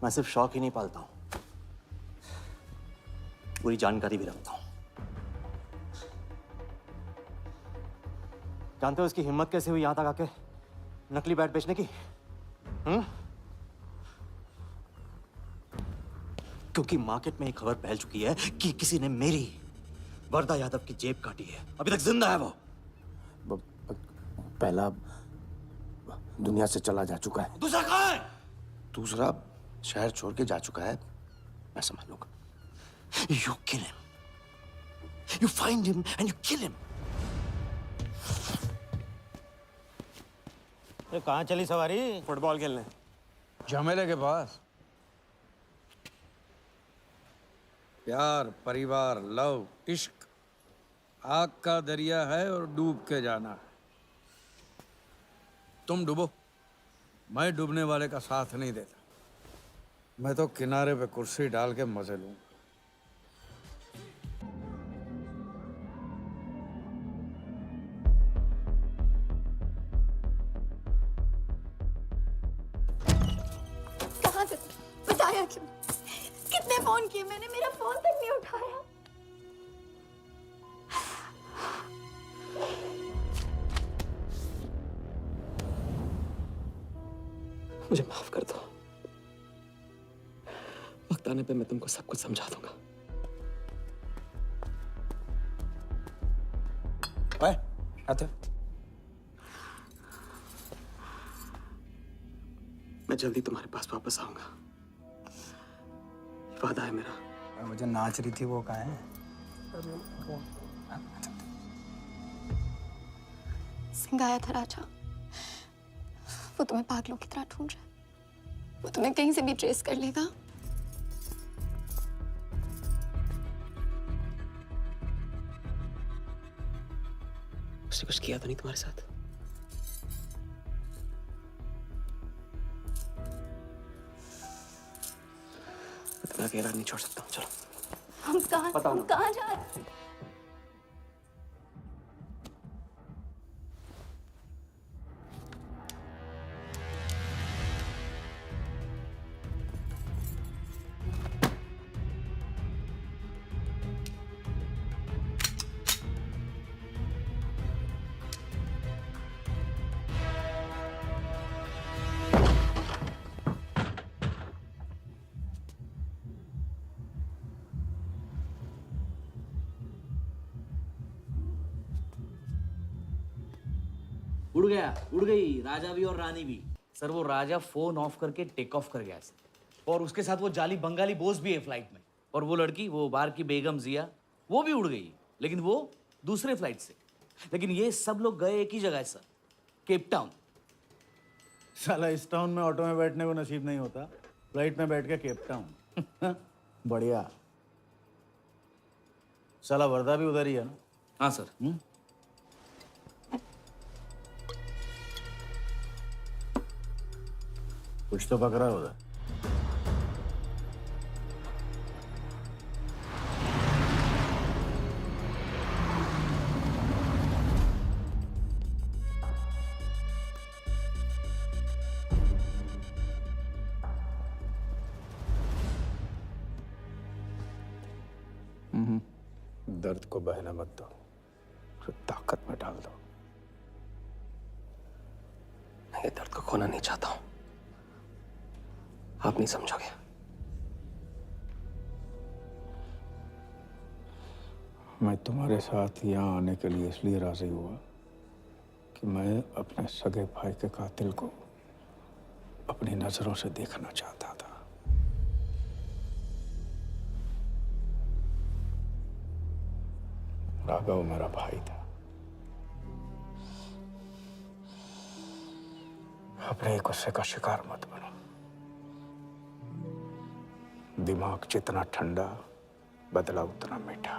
मैं सिर्फ शौक ही नहीं पालता हूं, पूरी जानकारी भी रखता हूं। जानते हो इसकी हिम्मत कैसे हुई यहां तक आके नकली बैट बेचने की? क्योंकि मार्केट में एक खबर फैल चुकी है कि किसी ने मेरी वरदा यादव की जेब काटी है। अभी तक जिंदा है वो। पहला दुनिया से चला जा चुका है, दूसरा कहाँ है? दूसरा शहर छोड़ के जा चुका है, मैं समझ लूंगा। You kill him. You find him and you kill him. ये कहाँ चली सवारी? फुटबॉल खेलने। झमेले के पास। प्यार, परिवार, लव, इश्क आग का दरिया है और डूब के जाना है। तुम डूबो, मैं डूबने वाले का साथ नहीं देता। मैं तो किनारे पे कुर्सी डाल के मजे लूं। कहाँ थे? बताया क्यों? कितने फोन किए मैंने, मेरा फोन तक नहीं उठाया। मुझे माफ कर दो। वक्त आने पे मैं तुमको सब कुछ समझा दूंगा। आते मैं जल्दी तुम्हारे पास वापस आऊंगा, ये वादा है मेरा। मुझे नाच रही थी वो कहाँ है? सिंह आया था राजा, वो तुम्हें पागलों की तरह ढूंढ रहा है। वो तुम्हें कहीं से भी ट्रेस कर लेगा। उसने कुछ किया तो नहीं तुम्हारे साथ? मैं तुम्हें अकेला नहीं छोड़ सकता हूँ। चलो हम कहाँ जा रहे हैं? उड़ गई राजा भी और रानी भी। सर वो राजा फोन ऑफ करके टेक ऑफ कर गया सर, और उसके साथ वो जाली बंगाली बोस भी है फ्लाइट में। और वो लड़की, वो बार की बेगम जिया, वो भी उड़ गई, लेकिन वो दूसरे फ्लाइट से। लेकिन ये सब लोग गए एक ही जगह सर, केप टाउन। साला इस टाउन में ऑटो में बैठने को नसीब नहीं होता, फ्लाइट में बैठ के केप टाउन। बढ़िया। साला वर्दा भी उधर ही है ना? हाँ सर। कुछ तो पकड़ा उधर। दर्द को बहने मत दो, उसे ताकत में डाल दो। मैं ये दर्द को खोना नहीं चाहता हूं, आप नहीं समझोगे। मैं तुम्हारे साथ यहाँ आने के लिए इसलिए राजी हुआ कि मैं अपने सगे भाई के कातिल को अपनी नजरों से देखना चाहता था। राघव मेरा भाई था। अपने गुस्से का शिकार मत बनो। दिमाग जितना ठंडा, बदला उतना मीठा।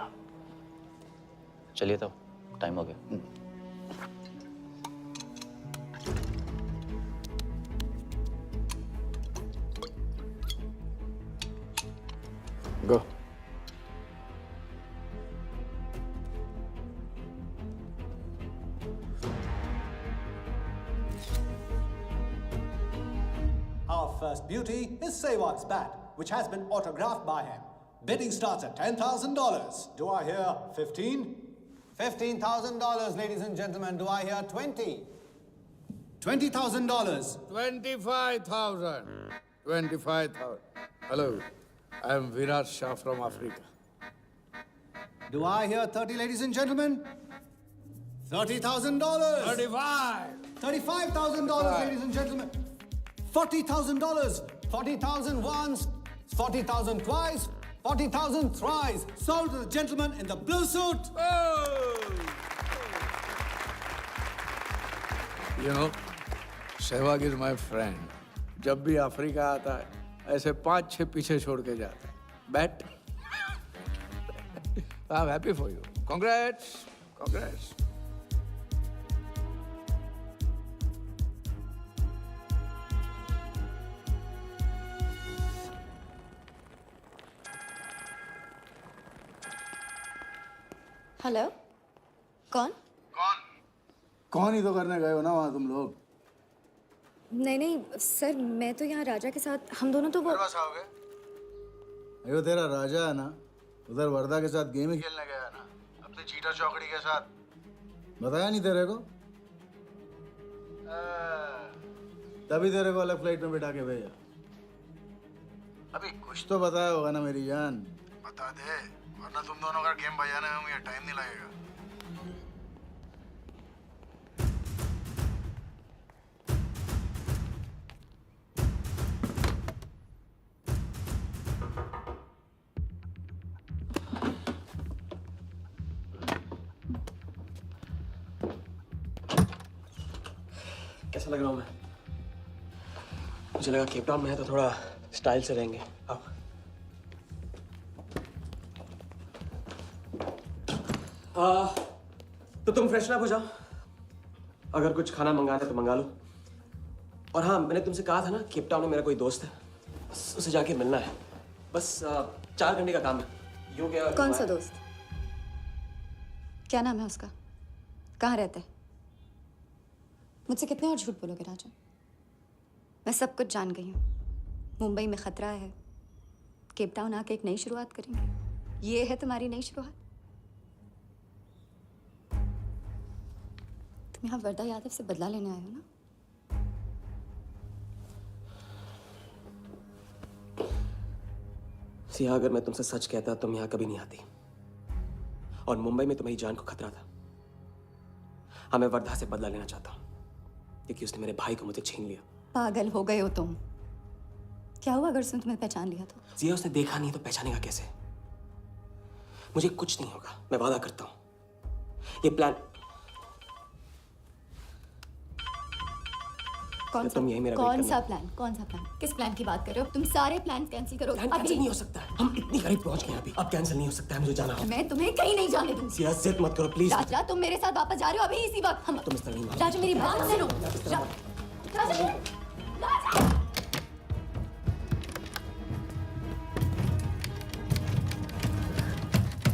चलिए तो टाइम हो गया। गो। Our first beauty is Sehwag's bat, which has been autographed by him. Bidding starts at $10,000. Do I hear 15? $15,000, ladies and gentlemen. Do I hear 20? $20,000. 25,000. 25,000. Hello. I am Virat Shah from Africa. Do I hear 30, ladies and gentlemen? $30,000. 35. $35,000, ladies and gentlemen. $40,000. 40,000 once, 40,000 twice, 40,000 thrice. Sold to the gentleman in the blue suit. You know, Sehwag is my friend. जब भी Africa आता है, ऐसे 5-6 पीछे छोड़ के जाता है. Bet. I'm happy for you. Congrats. Congrats. Hello कौन? कौन ही तो करने गए हो ना वहाँ तुम लोग? नहीं नहीं सर, मैं तो यहाँ राजा के साथ, हम दोनों तो वो आओगे? अयो तेरा राजा है ना, उधर वर्दा के साथ गेम ही खेलने गया है ना, अपने चीटा चौकड़ी के साथ. बताया नहीं तेरे को? तभी तेरे को अलग फ्लाइट में बिठा के भेजा. अभी कुछ तो बताया होगा ना मेरी जान. बता दे, वरना तुम दोनों का गेम बजाने में मुझे टाइम नहीं लगेगा. कैसा लग रहा हूँ मैं? मुझे लगा केप टाउन में है तो थोड़ा स्टाइल से रहेंगे. आओ. तो तुम फ्रेशन अप हो जाओ. अगर कुछ खाना मंगाना है तो मंगा लो. और हाँ, मैंने तुमसे कहा था ना, केप टाउन में मेरा कोई दोस्त है, बस उसे जाके मिलना है. बस 4 घंटे का काम है. यूं क्या? कौन सा दोस्त? क्या नाम है उसका? कहाँ रहता है? मुझसे कितने और झूठ बोलोगे राजा? मैं सब कुछ जान गई हूँ. मुंबई में खतरा है. केप टाउन आके एक नई शुरुआत करेंगे. ये है तुम्हारी नई शुरुआत? तुम यहाँ वर्दा यादव से बदला लेने आए हो ना? सिया, अगर मैं तुमसे सच कहता तुम यहाँ कभी नहीं आती. और मुंबई में तुम्हारी जान को खतरा था. हाँ, मैं वर्धा से बदला लेना चाहता हूँ क्योंकि उसने मेरे भाई को मुझे छीन लिया. पागल हो गए हो तुम. क्या हुआ अगर उसने तुम्हें पहचान लिया तो? सिया, उसने देखा नहीं तो पहचानेगा कैसे? मुझे कुछ नहीं होगा, मैं वादा करता हूँ. ये प्लान कौन सा? तुम यही मेरा कौन सा प्लान? कौन सा प्लान? किस प्लान की बात कर रहे हो? तुम सारे प्लान कैंसिल करो. प्लान कैंसिल नहीं हो सकता है. हम इतनी करीब पहुंच गए अभी. अब कैंसिल नहीं हो सकता है. मुझे जाना होगा. मैं तुम्हें कहीं नहीं जाने दूंगी. सिया, जिद मत करो प्लीज. राजा, तुम मेरे साथ वापस जा रहे हो अभी इसी वक्त. हम तुम इस तरह नहीं मानो. राजा, मेरी बात सुनो. राजा, राजा.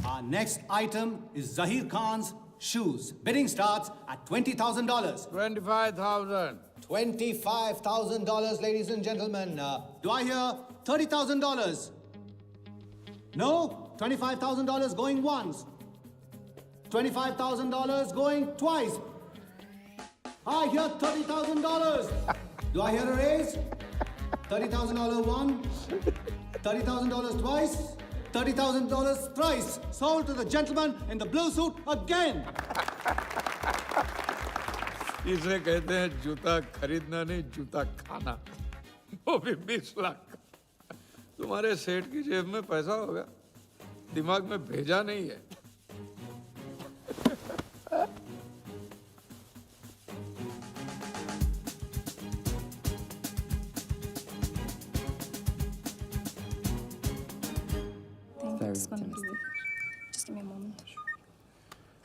Our next item is Zahir Khan's shoes. Bidding starts at $20,000. 25,000. $25,000, ladies and gentlemen. Do I hear $30,000? No? $25,000 going once. $25,000 going twice. I hear $30,000. Do I hear a raise? $30,000 once. $30,000 twice. $30,000 thrice. Sold to the gentleman in the blue suit again. इसे कहते हैं जूता खरीदना नहीं, जूता खाना. वो भी 20 लाख. तुम्हारे सेठ की जेब में पैसा होगा, दिमाग में भेजा नहीं है.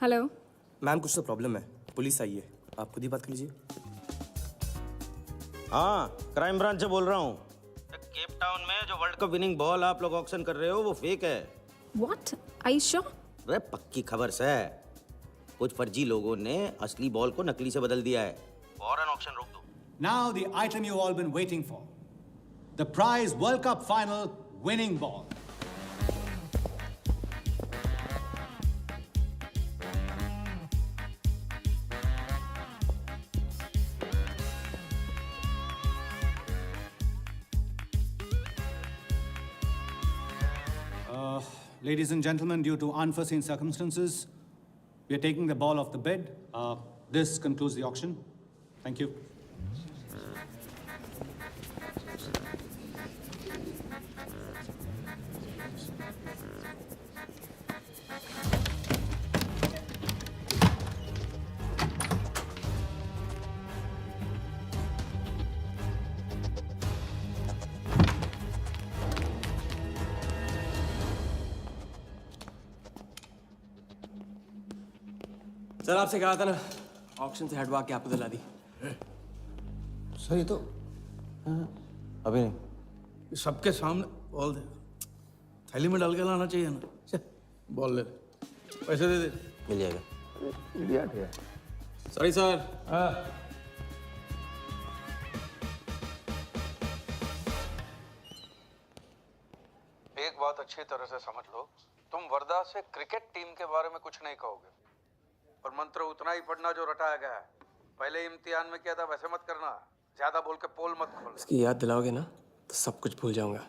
हेलो मैम, कुछ तो प्रॉब्लम है. पुलिस आई है, आप खुद ही बात कर लीजिए. हाँ, क्राइम ब्रांच से बोल रहा हूँ. केप टाउन में जो वर्ल्ड कप विनिंग बॉल आप लोग ऑक्शन कर रहे हो वो फेक है. व्हाट? I sure? अरे पक्की खबर से. कुछ फर्जी लोगों ने असली बॉल को नकली से बदल दिया है. फौरन ऑक्शन रोक दो. Now the item you all been waiting for. The prize World Cup final winning ball. Ladies and gentlemen, due to unforeseen circumstances, we are taking the ball off the bed. This concludes the auction. Thank you. Sir आपसे कहा था ना auction से हटवा के आपको दिला दी। Sir ये तो अभी नहीं। सबके सामने बॉल दे, थैली में डाल के लाना चाहिए ना। बॉल ले, पैसे दे दे। मिल जाएगा। इडियट है। Sorry sir. एक बात अच्छी तरह से समझ लो, तुम वर्धा से क्रिकेट टीम के बारे में कुछ नहीं कहोगे, और मंत्र उतना ही पढ़ना जो रटाया गया है। पहले इम्तिहान में किया था वैसे मत करना, ज्यादा बोल के पोल मत खोल। इसकी याद दिलाओगे ना तो सब कुछ भूल जाऊंगा।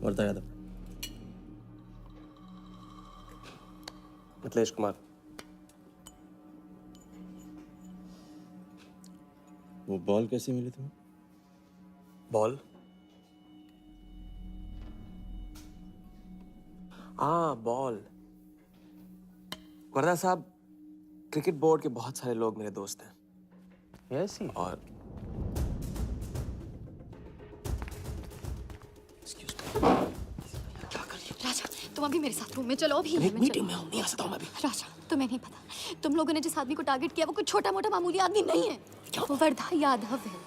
वर्धा यादव। मिथिलेश कुमार। वो बॉल कैसे मिली तुम्हें? बॉल? हाँ बॉल। वर्धा साहब, क्रिकेट बोर्ड के बहुत सारे लोग मेरे दोस्त हैं। Yes he. और राजा, तुम अभी मेरे साथ रूम में चलो। अभी मीटिंग में हूँ, नहीं आ सकता हूँ मैं अभी। राजा, तुम्हें नहीं पता, तुम लोगों ने जिस आदमी को टारगेट किया वो कोई छोटा मोटा मामूली आदमी नहीं है। वो वर्धा यादव है।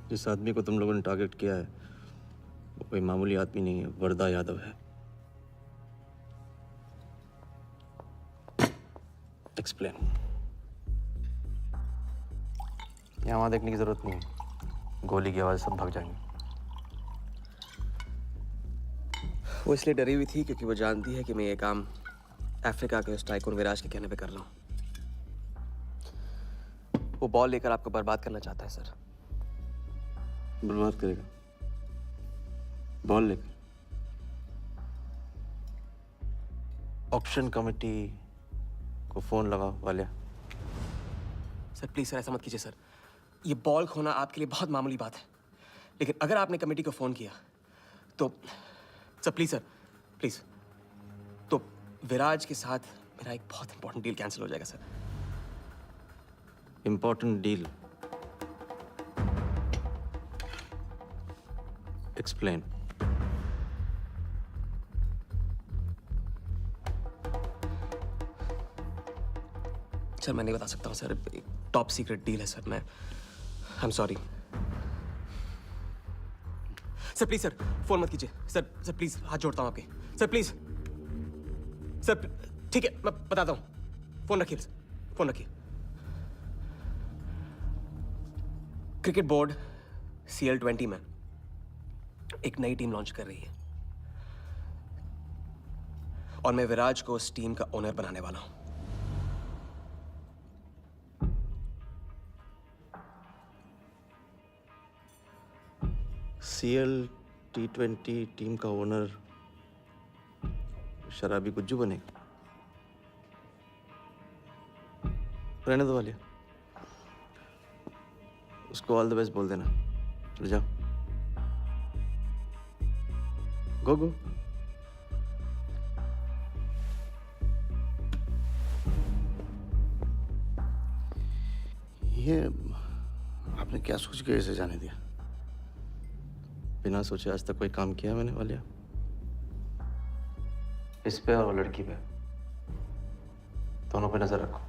जिस आदमी को तुम लोगों ने टारगेट किया है वो कोई मामूली आदमी नहीं है, वर्धा यादव है। एक्सप्लेन। यहाँ वहाँ देखने की जरूरत नहीं है, गोली की आवाज सब भाग जाएंगे। वो इसलिए डरी हुई थी क्योंकि वो जानती है कि मैं ये काम अफ्रीका के उस टाइकून विराज के कहने पे कर रहा हूँ। वो बॉल लेकर आपको बर्बाद करना चाहता है सर। बर्बाद करेगा? बॉल लेकर? ऑक्शन कमेटी को फोन लगाओ वालिया। सर प्लीज सर, ऐसा मत कीजिए सर। ये बॉल खोना आपके लिए बहुत मामूली बात है, लेकिन अगर आपने कमेटी को फोन किया तो सर प्लीज सर, प्लीज, तो विराज के साथ मेरा एक बहुत इंपॉर्टेंट डील कैंसिल हो जाएगा sir. Important deal? Explain. Sir मैं नहीं बता सकता हूँ सर, एक टॉप सीक्रेट डील है सर। मैं I am sorry sir. Please sir phone मत कीजिए सर। सर प्लीज हाथ जोड़ता हूँ आपके सर, प्लीज सर। ठीक है मैं बताता हूँ, फोन रखिए सर, फोन रखिए। क्रिकेट बोर्ड CL20 में एक नई टीम लॉन्च कर रही है और मैं विराज को उस टीम का ओनर बनाने वाला हूं। CL T20 टीम का ओनर शराबी गुज्जू बनेगा? रहने दो वालिया, उसको ऑल द बेस्ट बोल देना। चले जाओ, गो गो। ये आपने क्या सोच के इसे जाने दिया? बिना सोचे आज तक कोई काम किया मैंने वालिया? इस पे और वो लड़की पे, दोनों पे नजर रखो।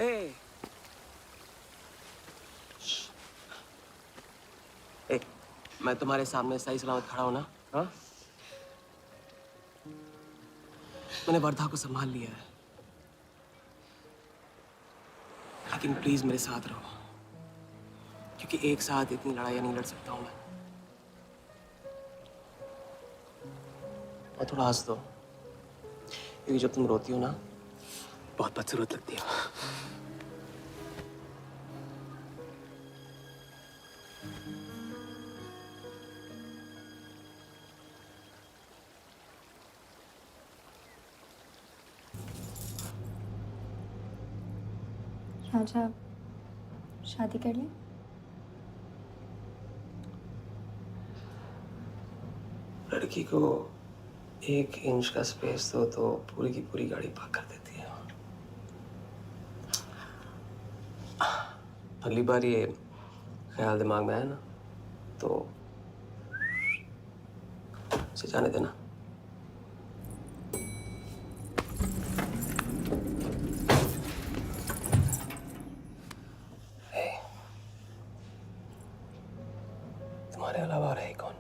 ए, मैं तुम्हारे सामने सही सलामत खड़ा हूं ना? हाँ? मैंने वर्धा को संभाल लिया है, लेकिन प्लीज मेरे साथ रहो, क्योंकि एक साथ इतनी लड़ाइयां नहीं लड़ सकता हूं मैं। और थोड़ा हंस दो, क्योंकि जब तुम रोती हो ना, बहुत बदसूरत लगती हो। राजा, शादी कर ले। लड़की को 1 इंच का स्पेस दो तो पूरी की पूरी गाड़ी पार्क कर देती है। अगली बार ये ख्याल दिमाग में आया ना, तो इसे जाने देना। तुम्हारे अलावा रहे कौन?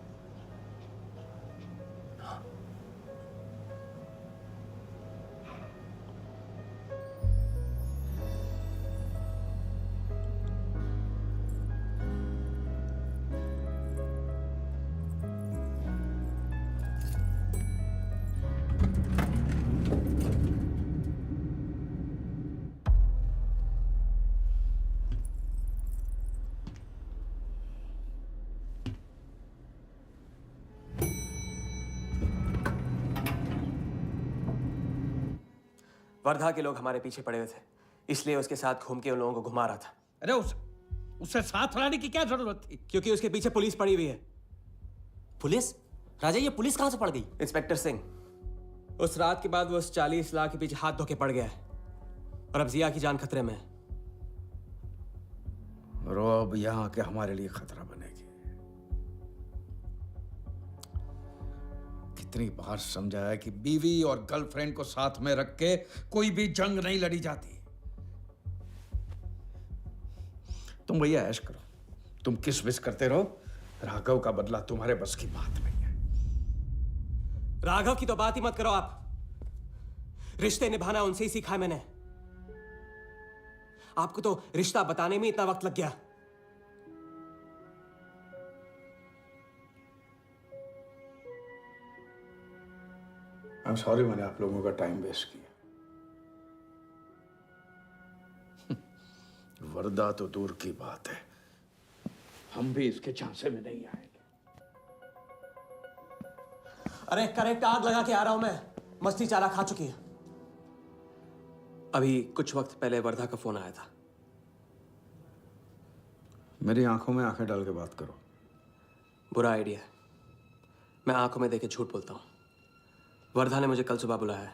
वर्धा के लोग हमारे पीछे पड़े हुए थे, इसलिए उसके साथ घूम के उन लोगों को घुमा रहा था। अरे उससे साथ रहने की क्या जरूरत थी? क्योंकि उसके पीछे पुलिस पड़ी हुई है। पुलिस? राजा, ये पुलिस कहां से पड़ गई? इंस्पेक्टर सिंह, उस रात के बाद वो उस 40 लाख के पीछे हाथ धो के पड़ गया है, और अब जिया की जान खतरे में है। और वो अब यहाँ के हमारे लिए खतरा बनेगी। कितनी बार समझाया कि बीवी और गर्लफ्रेंड को साथ में रख के कोई भी जंग नहीं लड़ी जाती। तुम भैया ऐश करो, तुम किस विस करते रहो। राघव का बदला तुम्हारे बस की बात नहीं है। राघव की तो बात ही मत करो आप। रिश्ते निभाना उनसे ही सीखा है मैंने। आपको तो रिश्ता बताने में इतना वक्त लग गया। I'm sorry मैंने आप लोगों का टाइम वेस्ट किया। वर्दा तो दूर की बात है, हम भी इसके झांसे में नहीं आएंगे। अरे करेक्ट आग लगा के आ रहा हूं मैं, मस्ती चारा खा चुकी है। अभी कुछ वक्त पहले वर्धा का फोन आया था। मेरी आंखों में आंखें डाल के बात करो। बुरा आइडिया है, मैं आंखों में देखे झूठ बोलता हूं। वर्धा ने मुझे कल सुबह बुलाया है।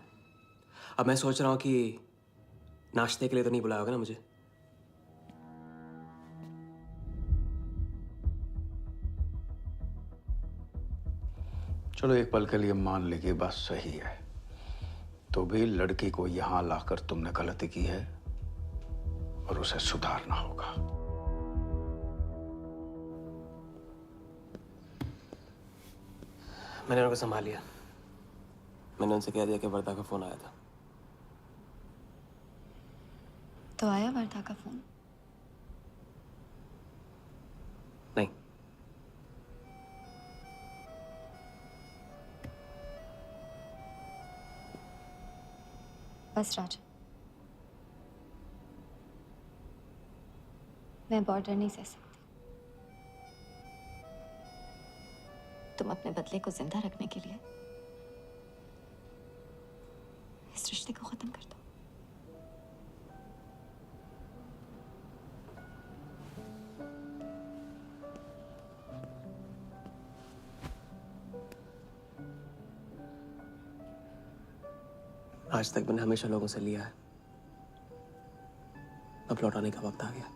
अब मैं सोच रहा हूं कि नाश्ते के लिए तो नहीं बुलाया होगा ना मुझे। चलो एक पल के लिए मान ले कि बात सही है, तो भी लड़की को यहां लाकर तुमने गलती की है और उसे सुधारना होगा। मैंने उनको संभाल लिया। मैंने उनसे कह दिया कि वर्धा का फोन आया था। तो आया वर्धा का फोन? नहीं। बस राजा, मैं बॉर्डर नहीं सह सकती। तुम अपने बदले को जिंदा रखने के लिए इस रिश्ते को खत्म कर दो। आज तक मैंने हमेशा लोगों से लिया है, अब लौटाने का वक्त आ गया।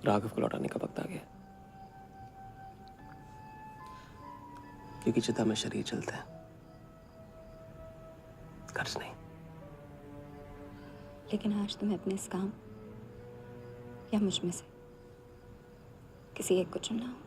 राघव को लौटाने का वक्त आ गया, क्योंकि चिता में शरीर चलते हैं, कर्ज नहीं। लेकिन आज तुम्हें अपने इस काम या मुझ में से किसी एक को चुनना होगा।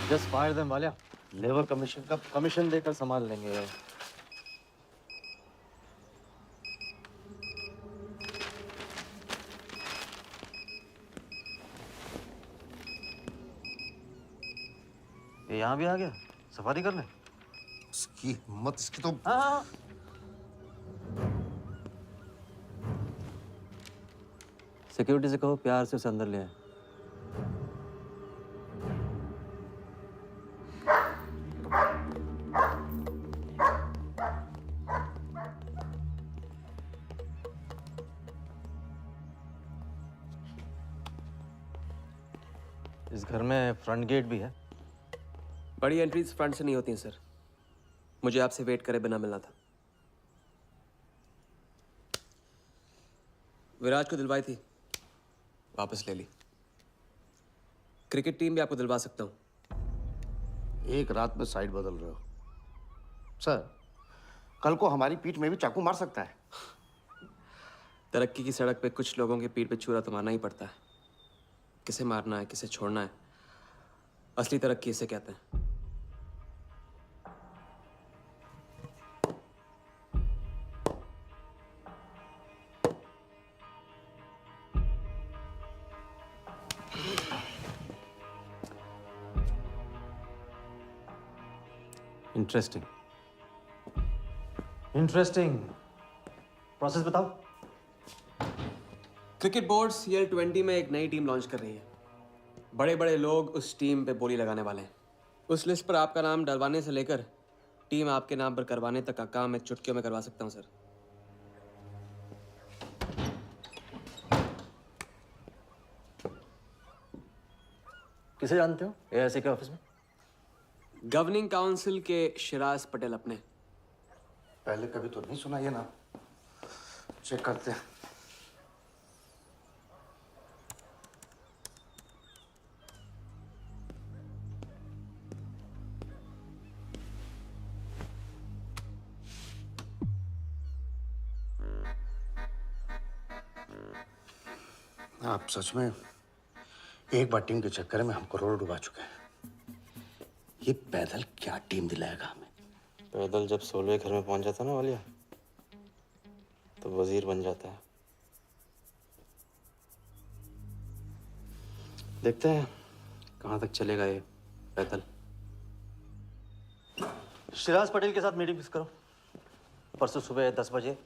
Just fire them Walia. Labour commission का कमीशन देकर संभाल लेंगे। ये यहाँ भी आ गया सफारी करने। इसकी हिम्मत, इसकी तो। हाँ। सिक्योरिटी से कहो प्यार से उसे अंदर ले आए। इस घर में फ्रंट गेट भी है। बड़ी एंट्रीज फ्रंट से नहीं होती हैं सर, मुझे आपसे वेट करे बिना मिलना था। विराज को दिलवाई थी, वापस ले ली। क्रिकेट टीम भी आपको दिलवा सकता हूं। एक रात में साइड बदल रहे हो सर। कल को हमारी पीठ में भी चाकू मार सकता है। तरक्की की सड़क पे कुछ लोगों की पीठ पे छुरा तो मारना ही पड़ता है। किसे मारना है, किसे छोड़ना है, असली तरक्की इसे कहते हैं। Interesting interesting. प्रोसेस बताओ। क्रिकेट बोर्ड CL20 में एक नई टीम लॉन्च कर रही है। बड़े बड़े लोग उस टीम पे बोली लगाने वाले हैं। उस लिस्ट पर आपका नाम डलवाने से लेकर टीम आपके नाम पर करवाने तक का काम मैं चुटकियों में करवा सकता हूं सर। किसे जानते हो AIC के ऑफिस में? गवर्निंग काउंसिल के शिराज पटेल अपने। पहले कभी तो नहीं सुना ये नाम। चेक करते हैं। आप सच में एक बार टीम के चक्कर में हम करोड़ डुबा चुके हैं। ये पैदल क्या टीम दिलाएगा हमें? पैदल जब 16 घर में पहुंच जाता ना वालिया, तो वजीर बन जाता है। देखते हैं कहां तक चलेगा ये पैदल। शिराज पटेल के साथ मीटिंग फिक्स करो परसों सुबह 10 बजे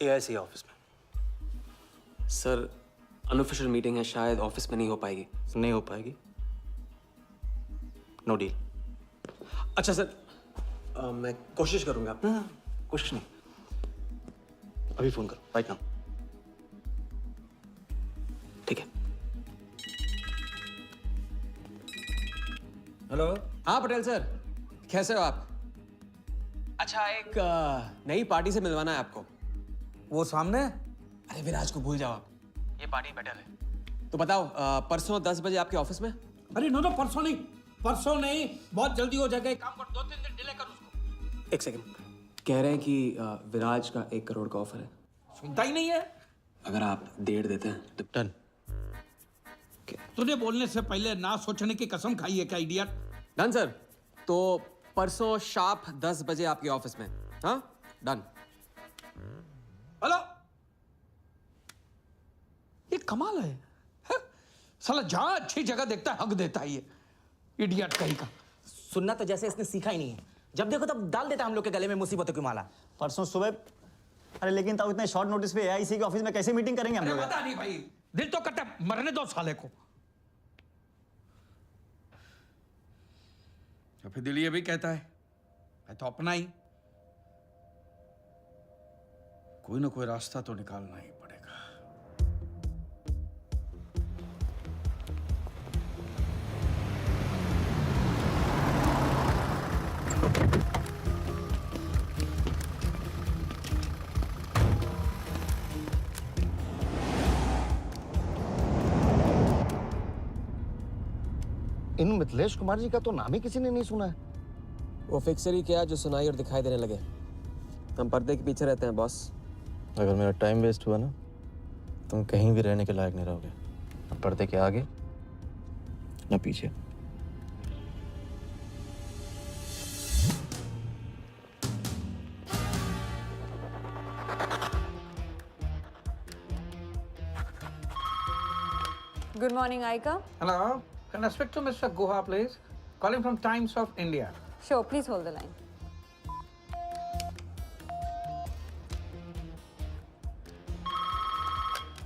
AIC ऑफिस में। सर अनऑफिशियल मीटिंग है, शायद ऑफिस में नहीं हो पाएगी। नहीं हो पाएगी? No deal. अच्छा सर, मैं कोशिश करूंगा। कोशिश नहीं, अभी फोन करो राइट नाउ। ठीक है। हेलो। हाँ पटेल सर, कैसे हो आप? अच्छा, एक नई पार्टी से मिलवाना है आपको। वो सामने? अरे विराज को भूल जाओ आप, ये पार्टी बेटर है। तो बताओ परसों 10 बजे आपके ऑफिस में? अरे नो परसों नहीं, परसों नहीं, बहुत जल्दी हो जाएगा। एक काम कर, 2-3 दिन डिले कर उसको। एक सेकंड, कह रहे हैं कि विराज का 1 करोड़ का ऑफर है। सुनता ही नहीं है। अगर आप 1.5 देते हैं तो डन। तूने बोलने से पहले ना सोचने की कसम खाई है क्या इडियट? Done sir. तो परसों शार्प 10 बजे आपके ऑफिस में। हाँ डन। हेलो, ये कमाल है। साला जहां अच्छी जगह देखता है हक देता है ये इडियट कहीं का। सुनना तो जैसे इसने सीखा ही नहीं है। जब देखो तब डाल देता हम लोग के गले में मुसीबतों की माला। परसों सुबह अरे लेकिन ताऊ इतने शॉर्ट नोटिस पे एआईसी के ऑफिस में कैसे मीटिंग करेंगे हम लोग? पता नहीं भाई, दिल तो करता है मरने दो साले को। तो फिर दिल ये भी कहता है मैं तो अपना ही, कोई ना कोई रास्ता तो निकालना ही पड़ेगा। इन मिथिलेश कुमार जी का तो नाम ही किसी ने नहीं सुना है। वो फिक्सर ही क्या जो सुनाई और दिखाई देने लगे। हम पर्दे के पीछे रहते हैं बॉस। अगर मेरा टाइम वेस्ट हुआ ना, तुम कहीं भी रहने के लायक नहीं रहोगे, न पर्दे के आगे न पीछे। Good morning, Aika. Hello, can I speak to Mr. Guha, please? Calling from Times of India. Sure, please hold the line.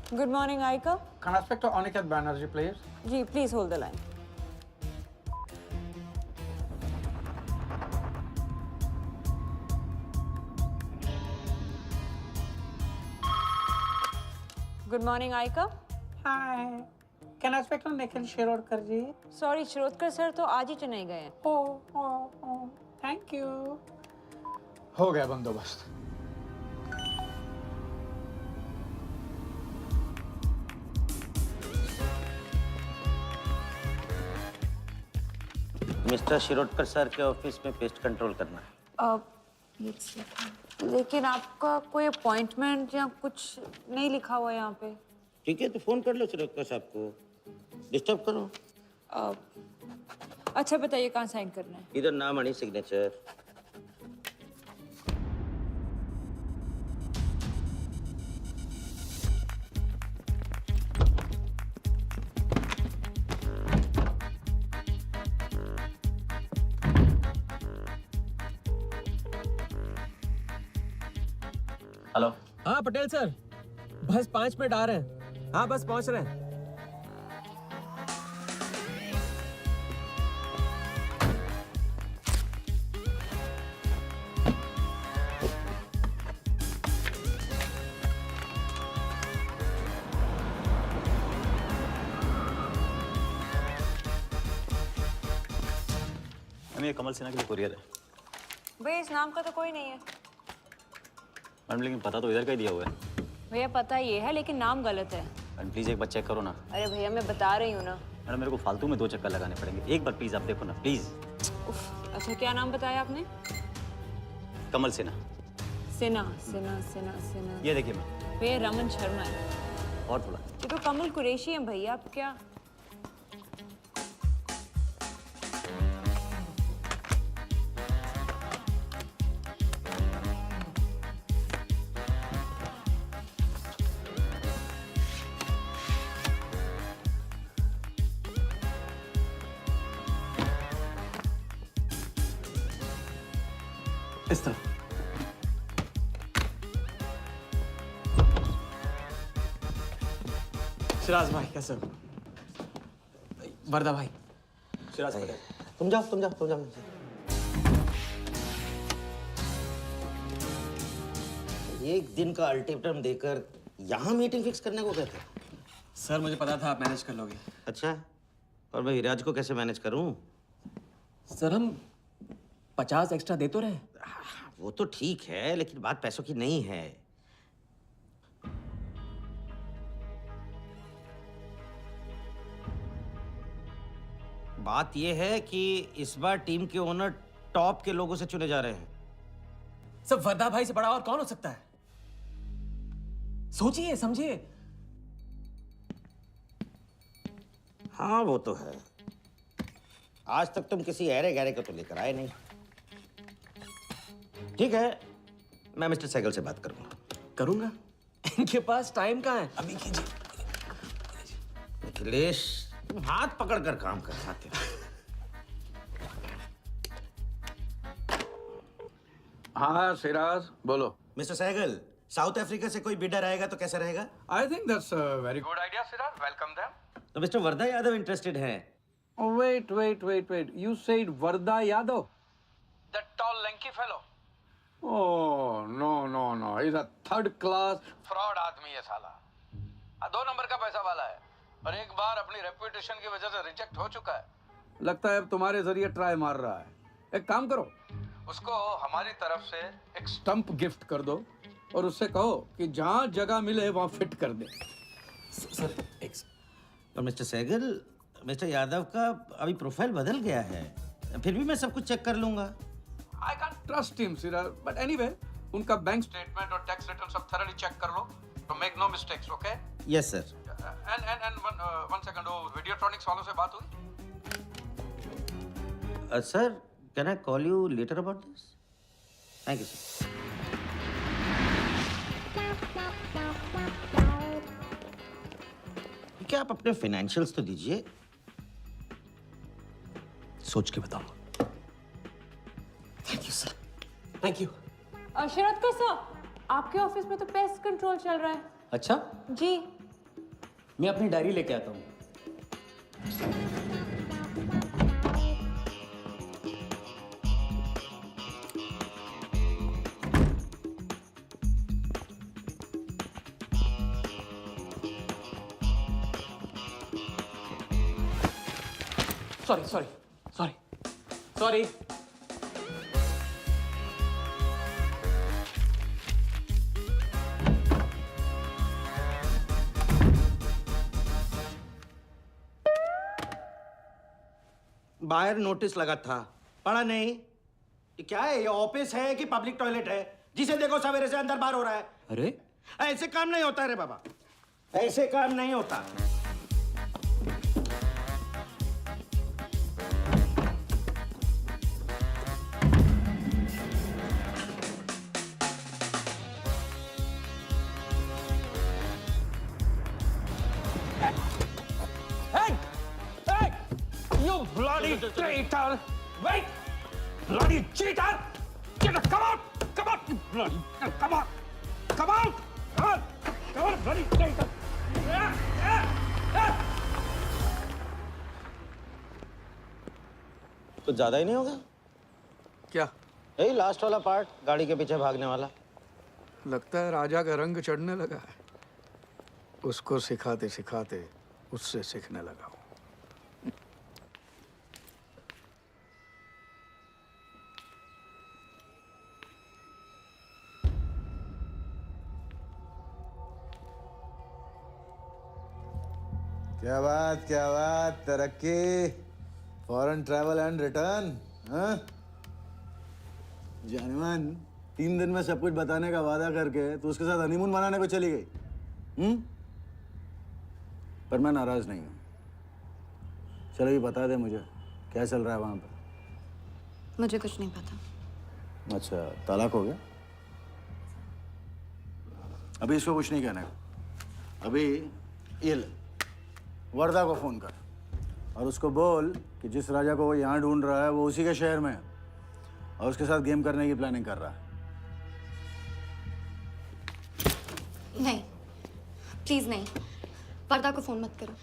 Good morning, Aika. Can I speak to Aniket Banerjee, please? Ji, please hold the line. Good morning, Aika. Hi. Can I speak to Nikhil Shirodkar ji? Sorry, Shirodkar sir तो आज ही चेन्नई गए हैं. Oh, thank you. हो गया बंदोबस्त। Mister Shirodkar sir के office में pest control करना है। लेकिन आपका कोई अपॉइंटमेंट या कुछ नहीं लिखा हुआ यहाँ पे। ठीक है, तो फोन कर लो शिरोडकर साहब को, डिस्टर्ब करो। अच्छा बताइए कहाँ साइन करना है? इधर नाम आणि सिग्नेचर। हेलो। हाँ पटेल सर, बस 5 मिनट आ रहे हैं। हाँ बस पहुंच रहे हैं। ये कमल सिन्हा के लिए कुरियर है। भैया इस नाम का तो कोई नहीं है। मैडम लेकिन पता तो इधर का ही दिया हुआ है। भैया पता ये है लेकिन नाम गलत है। मैडम प्लीज एक बार चेक करो ना। अरे भैया मैं बता रही हूँ ना। मैडम मेरे को फालतू में 2 चक्कर लगाने पड़ेंगे, एक बार प्लीज आप देखो ना प्लीज। अच्छा क्या नाम बताया आपने? कमल सिन्हा। सिन्हा सिन्हा सिन्हा सिन्हा। ये देखिए मैम। भैया रमन शर्मा है। और थोड़ा। ये तो कमल कुरैशी है भैया, आप क्या? इस तरफ। शिराज भाई कैसे हो? वर्दा भाई। शिराज पटेल। तुम जाओ। एक दिन का अल्टीमेटम देकर यहाँ मीटिंग फिक्स करने को कहते हैं। सर मुझे पता था आप मैनेज कर लोगे। अच्छा, और मैं हिराज को कैसे मैनेज करूं? सर हम 50 एक्स्ट्रा दे तो रहे। वो तो ठीक है, लेकिन बात पैसों की नहीं है। बात यह है कि इस बार टीम के ओनर टॉप के लोगों से चुने जा रहे हैं। सब वर्दा भाई से बड़ा और कौन हो सकता है? सोचिए समझिए। हाँ वो तो है। आज तक तुम किसी ऐरे गहरे को तो लेकर आए नहीं। ठीक है, मैं मिस्टर सहगल से बात करूंगा। इनके पास टाइम कहाँ है? अभी कीजिए। मिथिलेश, तुम हाथ पकड़कर काम कर सकते हो। हाँ सिराज बोलो। मिस्टर सहगल, साउथ अफ्रीका से कोई बिडर आएगा तो कैसा रहेगा? I think that's a very good idea Siddharth, welcome them. तो मिस्टर वर्धा यादव इंटरेस्टेड हैं? Wait. You said Varda Yadav? That tall, lanky fellow? Oh, no. He's a third class fraud आदमी है साला। 2 नंबर का पैसा वाला है और एक बार अपनी रेपुटेशन की वजह से रिजेक्ट हो चुका है। लगता है अब तुम्हारे जरिए ट्राई मार रहा है। एक काम करो, उसको हमारी तरफ से एक स्टंप गिफ्ट कर दो और उससे कहो कि जहाँ जगह मिले वहाँ फिट कर दे। सर और मिस्टर सहगल, मिस्टर यादव का अभी प्रोफाइल बदल गया है, फिर भी मैं सब कुछ चेक कर लूंगा। I can't trust him, Siddharth. But anyway, उनका बैंक स्टेटमेंट और टैक्स रिटर्न सब thoroughly चेक कर लो, तो make no mistakes, okay? Yes, sir. And one second, वो Videotronics वालों से बात हुई? Sir, can I call you later about this? Thank you, sir. क्या आप अपने फाइनेंशियल्स तो दीजिए। सोच के बताऊंगा। Thank you sir, thank you. Sharad का सर, आपके ऑफिस में तो पेस्ट कंट्रोल चल रहा है। अच्छा, जी। मैं अपनी डायरी लेके आता हूँ। Sorry. बाहर नोटिस लगा था, पढ़ा नहीं? ये क्या है? ये ऑफिस है कि पब्लिक टॉयलेट है? जिसे देखो सवेरे से अंदर बाहर हो रहा है। अरे ऐसे काम नहीं होता रे बाबा, ऐसे काम नहीं होता। Bloody traitor! Wait! Bloody cheater! Come out! Bloody, come on! Come out! Come on, bloody traitor! कुछ ज्यादा ही नहीं होगा क्या? यही लास्ट वाला पार्ट, गाड़ी के पीछे भागने वाला। लगता है राजा का रंग चढ़ने लगा है। उसको सिखाते सिखाते उससे सीखने लगा हूं। क्या बात, तरक्की, फॉरेन ट्रैवल एंड रिटर्न। हाँ, जानमान 3 दिन में सब कुछ बताने का वादा करके तो उसके साथ हनीमून मनाने को चली गई। पर मैं नाराज नहीं हूँ। चलो ये बता दे मुझे, क्या चल रहा है वहां पर? मुझे कुछ नहीं पता। अच्छा, तलाक हो गया? अभी इसको कुछ नहीं कहना है। अभी ये ले, वर्धा को फोन कर और उसको बोल कि जिस राजा को वो यहाँ ढूंढ रहा है वो उसी के शहर में है और उसके साथ गेम करने की प्लानिंग कर रहा है। नहीं, प्लीज नहीं, वर्धा को फोन मत करो।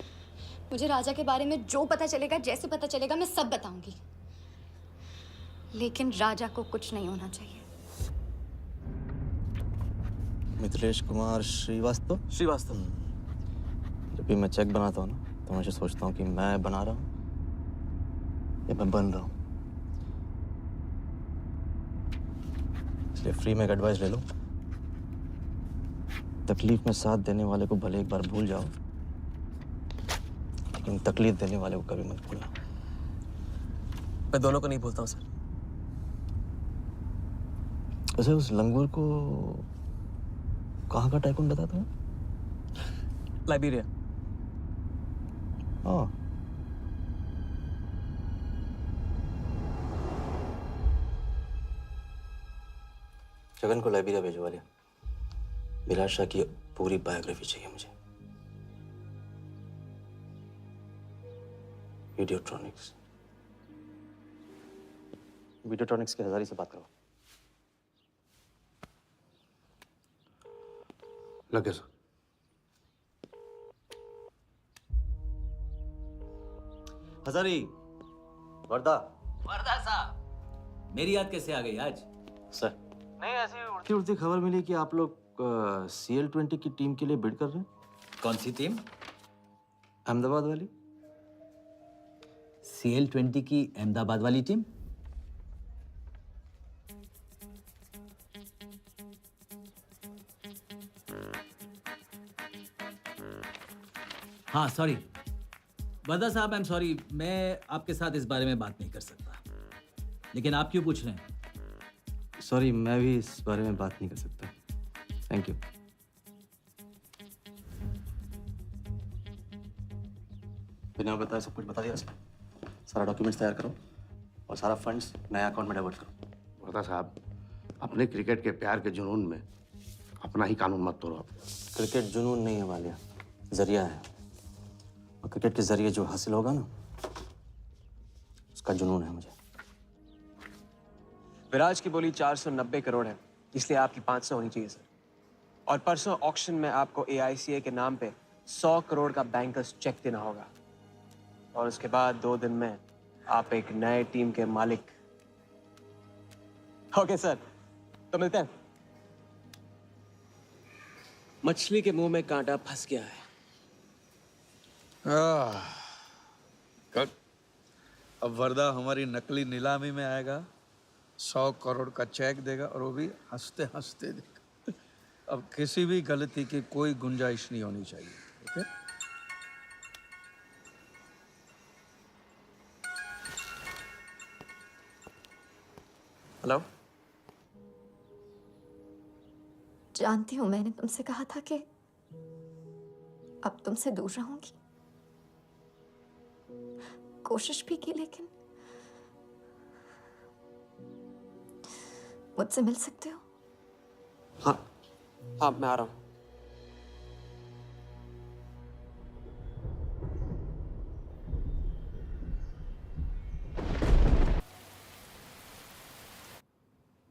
मुझे राजा के बारे में जो पता चलेगा, जैसे पता चलेगा, मैं सब बताऊंगी, लेकिन राजा को कुछ नहीं होना चाहिए। मिथिलेश कुमार श्रीवास्तव। जब भी मैं चेक बनाता हूँ ना, तो मुझे सोचता हूँ कि मैं बना रहा हूँ या मैं बन रहा हूँ। इसलिए फ्री में एक एडवाइस ले लो, तकलीफ में साथ देने वाले को भले एक बार भूल जाओ, लेकिन तकलीफ देने वाले को कभी मत भूलना। मैं दोनों को नहीं भूलता हूँ सर। वैसे उस लंगूर को कहाँ का टाइकून बताया तुम्हें? लाइबेरिया। हाँ, जगन को लाइबेरिया भिजवा लिया। विलास की पूरी बायोग्राफी चाहिए मुझे। वीडियोट्रॉनिक्स के हजारी से बात करो। लगे सर। हजारी, वर्दा साहब, मेरी याद कैसे आ गई आज? सर नहीं, ऐसी उड़ती उड़ती खबर मिली कि आप लोग CL20 की टीम के लिए बिड कर रहे हैं। कौन सी टीम? अहमदाबाद वाली। CL20 की अहमदाबाद वाली टीम? हाँ सॉरी वर्दा साहब, आई एम सॉरी, मैं आपके साथ इस बारे में बात नहीं कर सकता। लेकिन आप क्यों पूछ रहे हैं? सॉरी, मैं भी इस बारे में बात नहीं कर सकता। Thank you. बिना बताए सब कुछ बता दिया इसने। सारा डॉक्यूमेंट्स तैयार करो और सारा फंड्स नया अकाउंट में डाइवर्ट करो। वर्दा साहब, अपने क्रिकेट के प्यार के जुनून में अपना ही कानून मत तोड़ो आप। क्रिकेट जुनून नहीं है वालिया, जरिया है। और क्रिकेट के जरिए जो हासिल होगा ना, उसका जुनून है मुझे। विराज की बोली 490 करोड़ है, इसलिए आपकी 500 होनी चाहिए सर। और परसों ऑक्शन में आपको AICA के नाम पे 100 करोड़ का बैंकर्स चेक देना होगा। और उसके बाद 2 दिन में आप एक नए टीम के मालिक। ओके सर, तो मिलते हैं। मछली के मुंह में कांटा फंस गया है। गुड। अब वर्दा हमारी नकली नीलामी में आएगा, 100 करोड़ का चेक देगा और वो भी हंसते हंसते देगा। अब किसी भी गलती की कोई गुंजाइश नहीं होनी चाहिए। ओके? हेलो, जानती हूँ मैंने तुमसे कहा था कि अब तुमसे दूर रहूंगी। कोशिश भी की, लेकिन मुझसे मिल सकते हो? हाँ मैं आ रहा हूँ।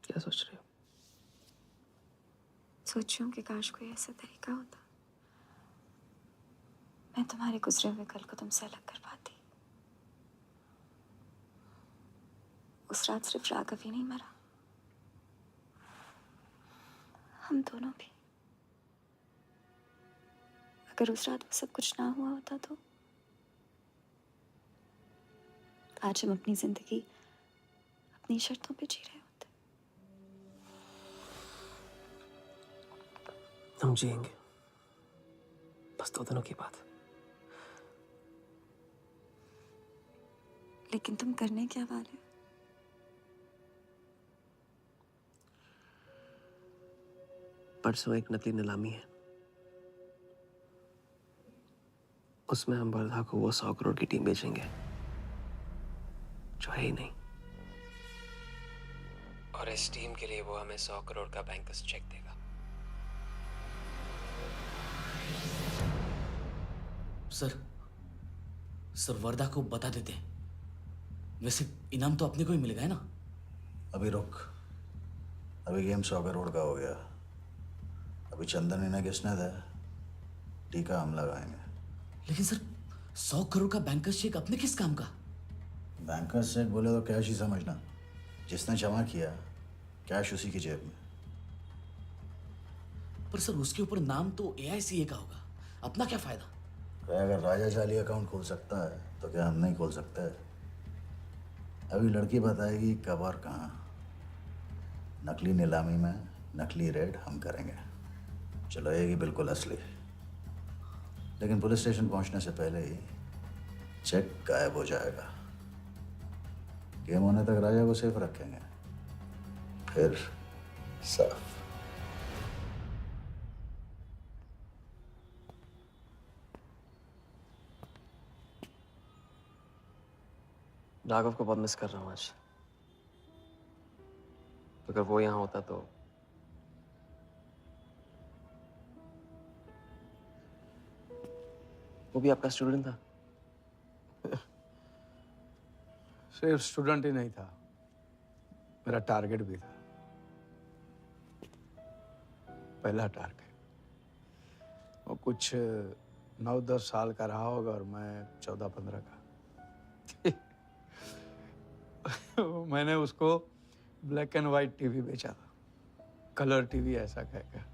क्या सोच रहे हो? सोच रही हूँ कि काश कोई ऐसा तरीका होता मैं तुम्हारे गुजरे हुए कल को तुमसे अलग कर पाती। उस रात सिर्फ राघव ही नहीं मरा, हम दोनों भी। अगर उस रात वो सब कुछ ना हुआ होता तो आज हम अपनी जिंदगी अपनी शर्तों पे जी रहे होते। हम जिएंगे, बस 2 दिनों की बात। लेकिन तुम करने क्या वाले हो? परसों एक नकली नीलामी है, उसमें हम वर्धा को वो 100 करोड़ की टीम बेचेंगे जो है ही नहीं। और इस टीम के लिए वो हमें 100 करोड़ का बैंकर्स चेक देगा। सर वर्दा को बता देते हैं। वैसे इनाम तो अपने को ही मिलेगा है ना? अभी रुक, अभी गेम 100 करोड़ का हो गया। अभी चंदन इन्हें किसने था, टीका हम लगाएंगे। लेकिन सर 100 करोड़ का बैंकर्स चेक अपने किस काम का? बैंकर्स चेक बोले तो कैश ही समझना। जिसने जमा किया कैश उसी की जेब में। पर सर उसके ऊपर नाम तो AICA का होगा, अपना क्या फायदा? अगर राजा चाली अकाउंट खोल सकता है तो क्या हम नहीं खोल सकते? अभी लड़की बताएगी कब और कहाँ। नकली नीलामी में नकली रेड हम करेंगे, चलाएगी बिल्कुल असली। लेकिन पुलिस स्टेशन पहुंचने से पहले ही चेक गायब हो जाएगा। गेम होने तक राजा को सेफ रखेंगे, फिर साफ। राघव को बहुत मिस कर रहा हूँ आज। अगर वो यहाँ होता तो वो भी आपका स्टूडेंट था। सिर्फ स्टूडेंट ही नहीं था, मेरा टारगेट भी था। पहला टारगेट। कुछ 9-10 साल का रहा होगा और मैं 14-15 का। मैंने उसको ब्लैक एंड वाइट टीवी बेचा था, कलर टीवी ऐसा कहकर।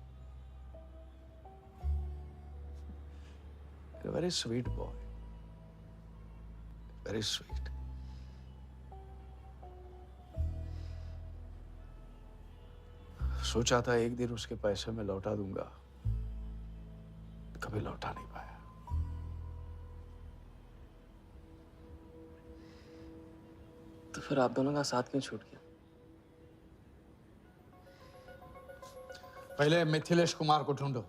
Very sweet boy, very sweet. सोचा था एक दिन उसके पैसे मैं लौटा दूंगा, कभी लौटा नहीं पाया। तो फिर आप दोनों का साथ क्यों छूट गया? पहले मिथिलेश कुमार को ढूंढो।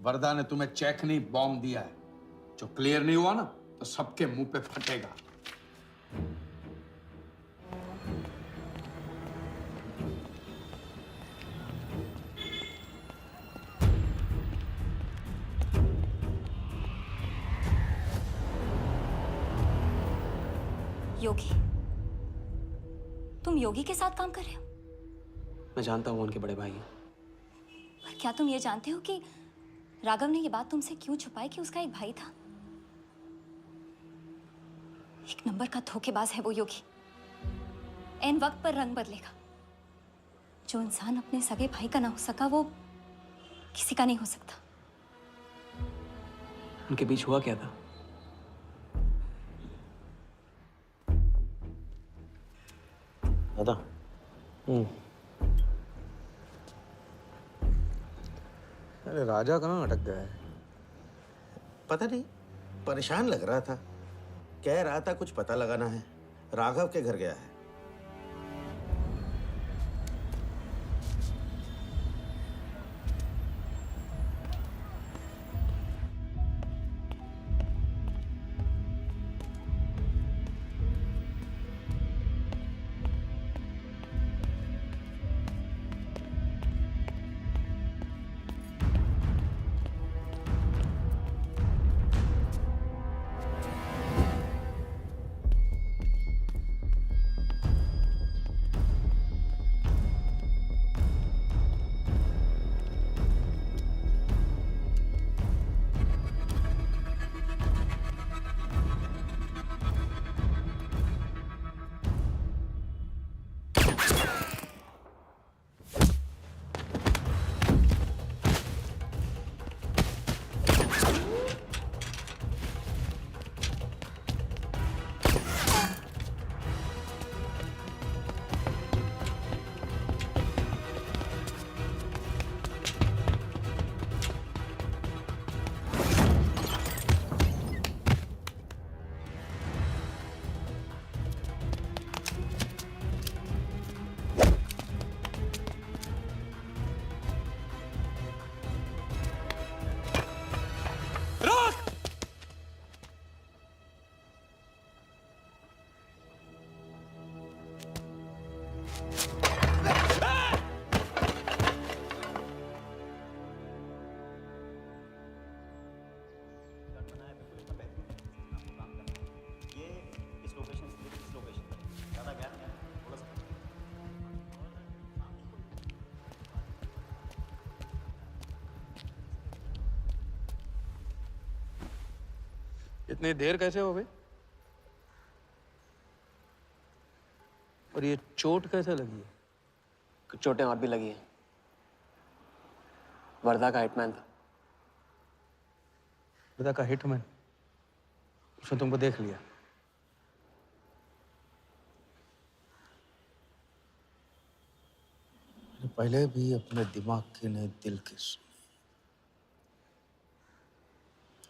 वरदा ने तुम्हें चेक नहीं बॉम्ब दिया है, जो क्लियर नहीं हुआ ना तो सबके मुंह पे फटेगा। योगी, तुम योगी के साथ काम कर रहे हो? मैं जानता हूँ उनके बड़े भाई हैं। पर क्या तुम ये जानते हो कि राघव ने ये बात तुमसे क्यों छुपाई कि उसका एक भाई था? एक नंबर का धोखेबाज है वो योगी। एन वक्त पर रंग बदलेगा। जो इंसान अपने सगे भाई का ना हो सका, वो किसी का नहीं हो सकता। उनके बीच हुआ क्या था? दादा। अरे राजा कहाँ अटक गया है? पता नहीं, परेशान लग रहा था। कह रहा था कुछ पता लगाना है, राघव के घर गया है। इतनी देर कैसे हो गई? और ये चोट कैसे लगी है? कुछ चोटें और भी लगी हैं। वर्धा का हिटमैन था। वर्धा का हिटमैन? उसने तुमको देख लिया? पहले भी अपने दिमाग की नहीं, दिल की सुनी।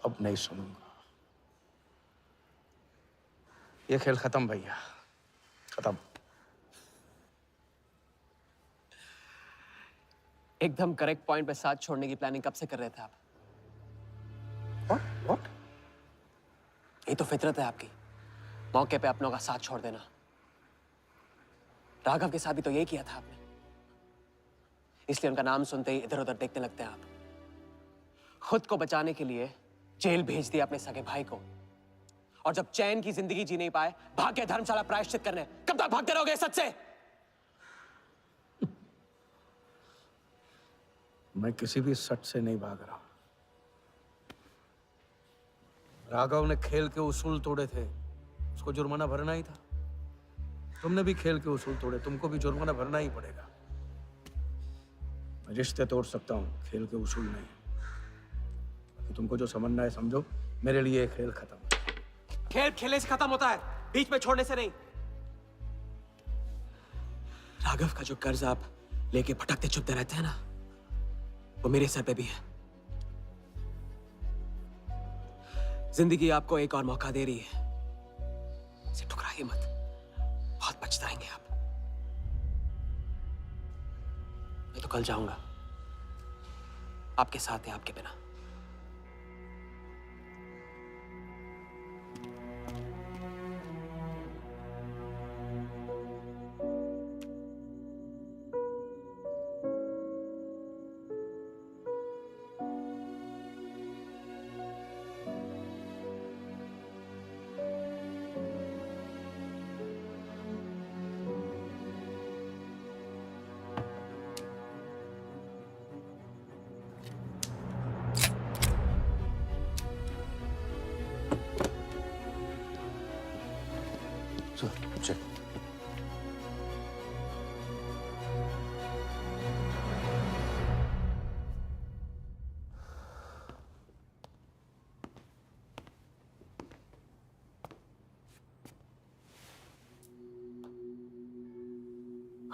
अब नहीं सुनूंगा। ये खेल खत्म भैया, खत्म। एकदम करेक्ट पॉइंट पे साथ छोड़ने की प्लानिंग कब से कर रहे थे आप? What? ये तो फितरत है आपकी, मौके पे अपनों का साथ छोड़ देना। राघव के साथ भी तो यही किया था आपने, इसलिए उनका नाम सुनते ही इधर उधर देखने लगते हैं आप। खुद को बचाने के लिए जेल भेज दिया अपने सगे भाई को, और जब चैन की जिंदगी जी नहीं पाए भाग के धर्मशाला प्रायश्चित करने। कब तक भागते रहोगे सच से? मैं किसी भी सच से नहीं भाग रहा। राघव ने खेल के उसूल तोड़े थे, उसको जुर्माना भरना ही था। तुमने भी खेल के उसूल तोड़े, तुमको भी जुर्माना भरना ही पड़ेगा। मैं रिश्ते तोड़ सकता हूँ, खेल के उसूल नहीं। तुमको जो समझना है समझो, मेरे लिए ये खेल खत्म। खेल खेलने से खत्म होता है, बीच में छोड़ने से नहीं। राघव का जो कर्ज आप लेके भटकते चुपते रहते हैं ना, वो मेरे सर पे भी है। जिंदगी आपको एक और मौका दे रही है, इसे ठुकराइए मत, बहुत पछताएंगे आप। मैं तो कल जाऊंगा, आपके साथ है, आपके बिना। Check.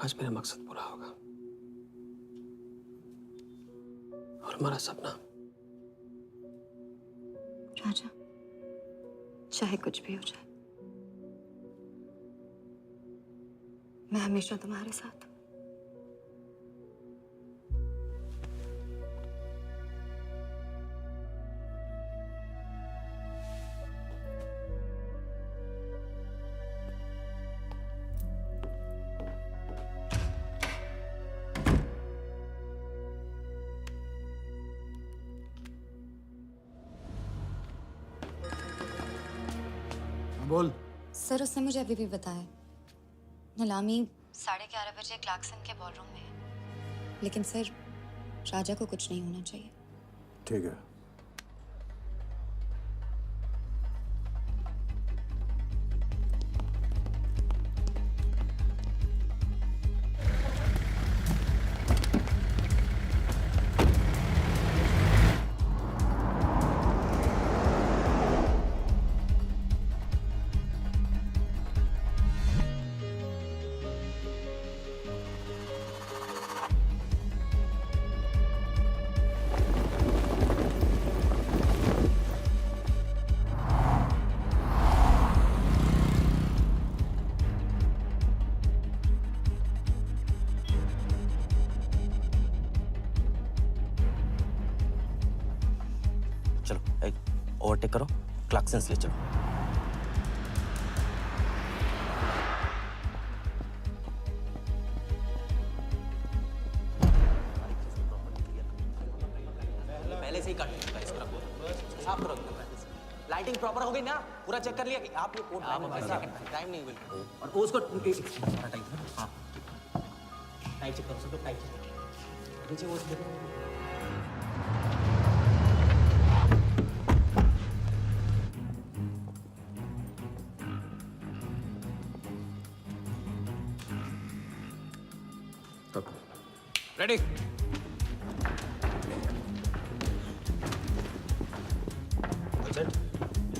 आज मेरा मकसद पूरा होगा और हमारा सपना। राजा, चाहे कुछ भी हो जाए, मैं हमेशा तुम्हारे साथ हूं। बोल। सर, उसने मुझे अभी भी बताया नीलामी 11:30 बजे क्लार्कसन के बॉलरूम में है। लेकिन सर, राजा को कुछ नहीं होना चाहिए। ठीक है। ओवरटेक करो, क्लार्कसन ले चलो। पहले से ही काट चुका है, इसको साफ करो। लाइटिंग प्रॉपर हो गई ना? पूरा चेक कर लिया कि आप ये कोड टाइम नहीं हुई और उसको टाइट। हाँ, टाइट चेक करो, सब लोग टाइट चेक करो। नीचे वो देखो। रेडी?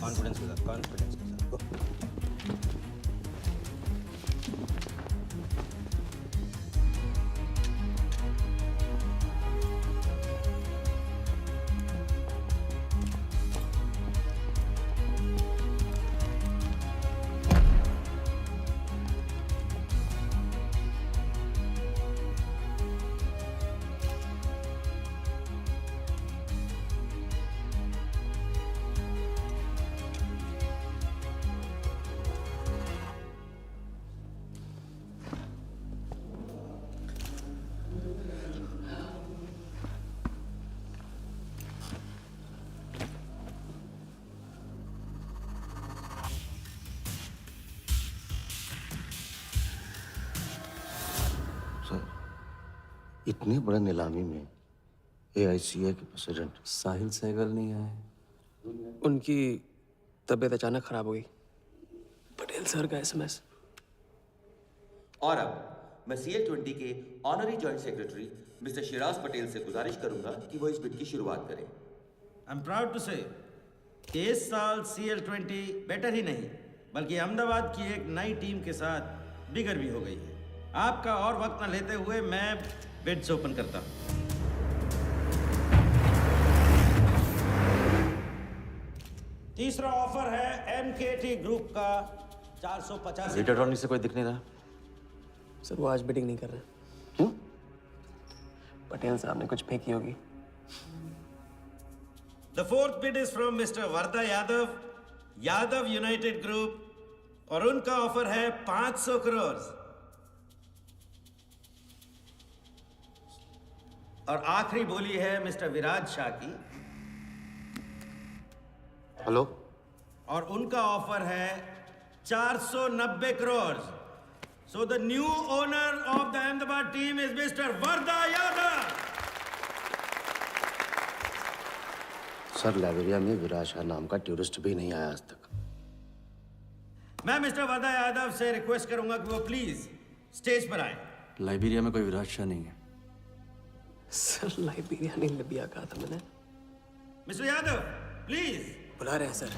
कॉन्फिडेंस के साथ, कॉन्फिडेंस के साथ। इतने बड़े नीलामी में AICA के प्रेसिडेंट साहिल सहगल नहीं आए। उनकी तबीयत अचानक खराब हो गई। पटेल सर का एसएमएस। और अब मैं CL20 के honorary joint secretary mister Shiraz Patel से गुजारिश करूंगा कि वो इस बिट की शुरुआत करें। आई एम प्राउड टू से कि इस साल CL20 बेटर ही नहीं बल्कि अहमदाबाद की एक नई टीम के साथ बिगर भी हो गई है। आपका और वक्त न लेते हुए मैं बिड्स ओपन करता हूं। तीसरा ऑफर है MKT ग्रुप का 450। रीड अटॉर्नी से कोई दिख नहीं रहा। सर वो आज बिडिंग नहीं कर रहे। पटेल साहब ने कुछ फेंकी होगी। The fourth bid is from Mr. Varda Yadav, Yadav United Group, और उनका ऑफर है 500 करोड़। और आखिरी बोली है मिस्टर विराज शाह की। हेलो। और उनका ऑफर है 490 crore. So the new owner of the Ahmedabad team is Mr. Varda Yadav. Sir Liberia में विराज शाह नाम का टूरिस्ट भी नहीं आया आज तक। मैं मिस्टर वर्दा यादव से रिक्वेस्ट करूंगा कि वो प्लीज स्टेज पर आए। लाइब्रेरिया में कोई विराज शाह नहीं है। सर लाइब्रेरिया नहीं लिबिया कहा था मैंने। Mister Yadav please. बुला रहे हैं सर।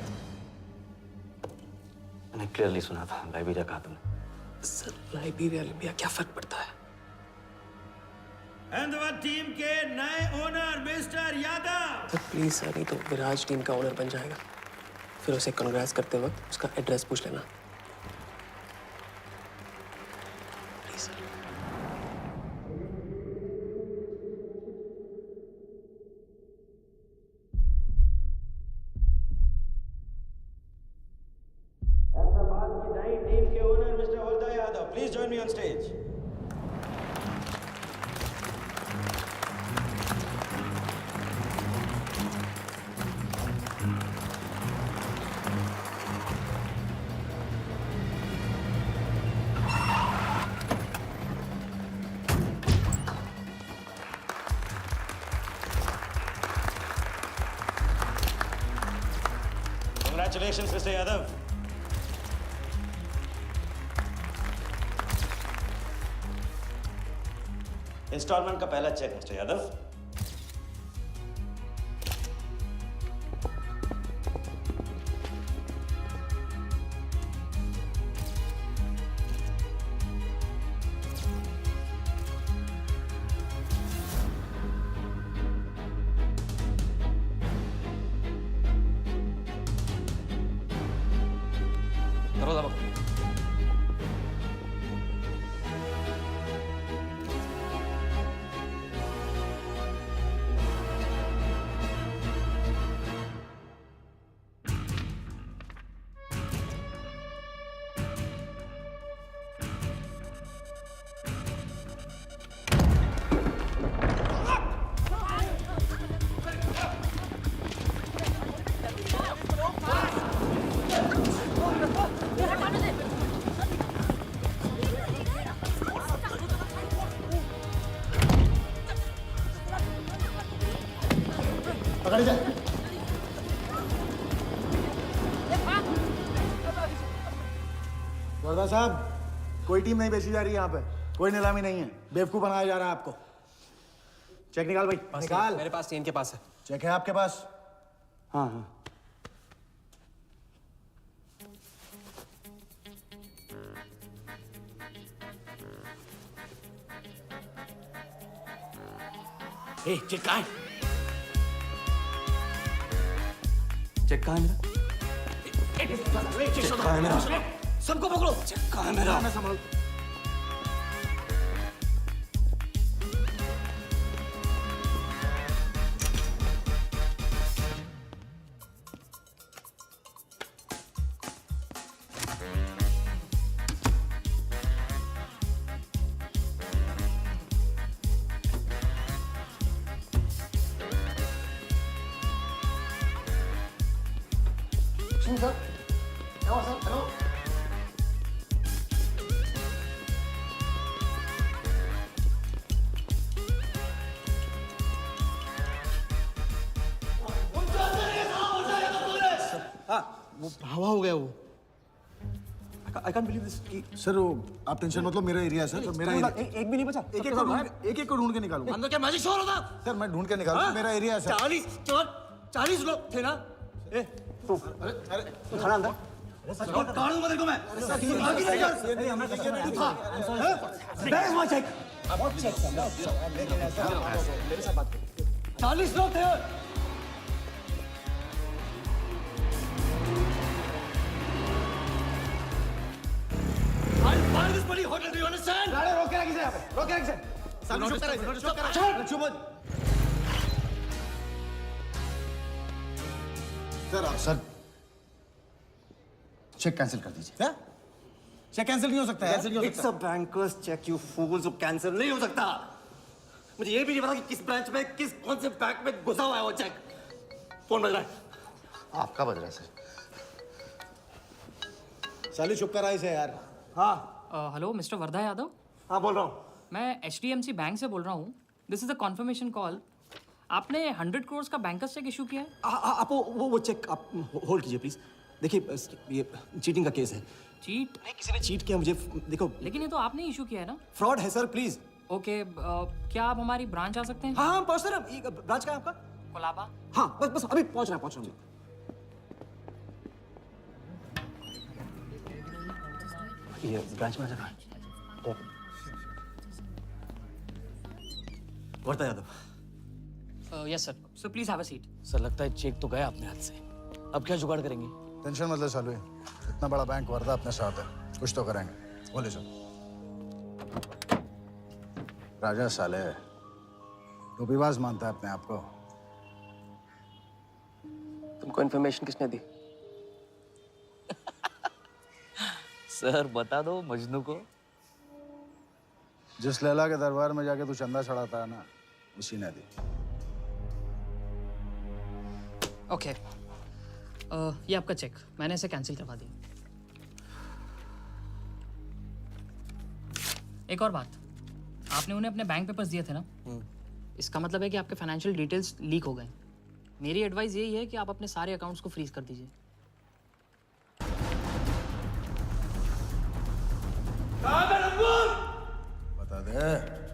मैंने क्लियरली सुना था लाइब्रेरिया कहा तुमने। सर लाइब्रेरिया लिबिया क्या फर्क पड़ता है? अहमदाबाद टीम के नए owner mister Yadav. Sir please sir, नहीं तो विराज टीम का ओनर बन जाएगा। फिर उसे कांग्रेस करते वक्त उसका एड्रेस पूछ लेना। Please sir. अहमदाबाद की नई टीम के owner mister Varda Yadav, please join me on stage. Congratulations, Mr. Yadav. Instalment का पहला चेक मिस्टर यादव। दरवाजा पकड़ो। पकड़ जा। वर्दा साहब, कोई टीम नहीं बेची जा रही है यहाँ पे। कोई नीलामी नहीं है। बेवकूफ बनाया जा रहा है आपको। चेक निकाल भाई, निकाल। मेरे पास नहीं, इनके पास है। चेक है आपके पास? हाँ हाँ। चेक कहाँ है? चेक कहाँ है मेरा? चेक कहाँ है मेरा? सबको पकड़ो। चेक कहाँ है मेरा? मैं संभाल। सर, क्या सर? हेलो। वो हवा हो गया वो। I can't believe this. Sir वो आप टेंशन मत लो, मेरा एरिया है सर, तो मेरा एरिया। एक भी नहीं बचा। एक को ढूंढ के निकालूंगा। अंदर क्या मैजिक शोर होता? सर मैं ढूंढ के निकालूंगा, मेरा एरिया है सर। 40 लोग थे ना? ए तू अरे खड़ा अंदर। काट दूंगा तेरे को मैं। Where is my check? 40 लोग थे। I'll fire this bloody hotel, do you understand? गाड़ी रोक के रखी से यहाँ पे, रोक के रखी से। सामने चुप करा इसे, चुप करा। चुप हो। सर चेक कैंसिल कर दीजिए। क्या? चेक कैंसिल नहीं हो सकता है? It's a banker's check, you fools, जो कैंसिल नहीं हो सकता। मुझे ये भी नहीं पता कि किस ब्रांच में, कौन से बैंक में घुसा हुआ है वो चेक। फोन बज रहा है। आपका बज रहा है सर। साली चुप करा इसे यार। हाँ हेलो मिस्टर वर्धा यादव। हाँ बोल रहा हूँ। मैं HDMC बैंक से बोल रहा हूँ। This is a confirmation call. आपने 100 करोड़ का बैंकर्स चेक इशू किया है? आप वो चेक आप होल्ड कीजिए प्लीज। देखिए ये चीटिंग का केस है। चीट? नहीं, किसी ने चीट किया मुझे, देखो। लेकिन ये तो आपने इशू किया है ना? फ्रॉड है सर, प्लीज। ओके क्या आप हमारी ब्रांच आ सकते हैं? हाँ पहुँच रहे हैं। ब्रांच का है आपका? कोलाबा। हाँ बस अभी पहुँच रहा हूँ। ये ब्रांच में आ वर्धा Yadav. Yes sir. So please have a seat. Sir लगता है चेक तो गया अपने हाथ से। अब क्या जुगाड़ करेंगे? टेंशन मत ले सालू, इतना बड़ा बैंक वर्धा अपने साथ है, कुछ तो करेंगे। बोले सर। राजा साले टोपीबाज मानता है अपने आप को। तुमको इन्फॉर्मेशन किसने दी? सर बता दो मजनू को। जिस लैला के दरबार में जाके तू चंदा चढ़ाता है ना, उसी ने दी। ओके ये आपका चेक, मैंने इसे कैंसिल करवा दिया। एक और बात, आपने उन्हें अपने बैंक पेपर्स दिए थे ना? इसका मतलब है कि आपके फाइनेंशियल डिटेल्स लीक हो गए। मेरी एडवाइस यही है कि आप अपने सारे अकाउंट्स को फ्रीज कर दीजिए। बता दे।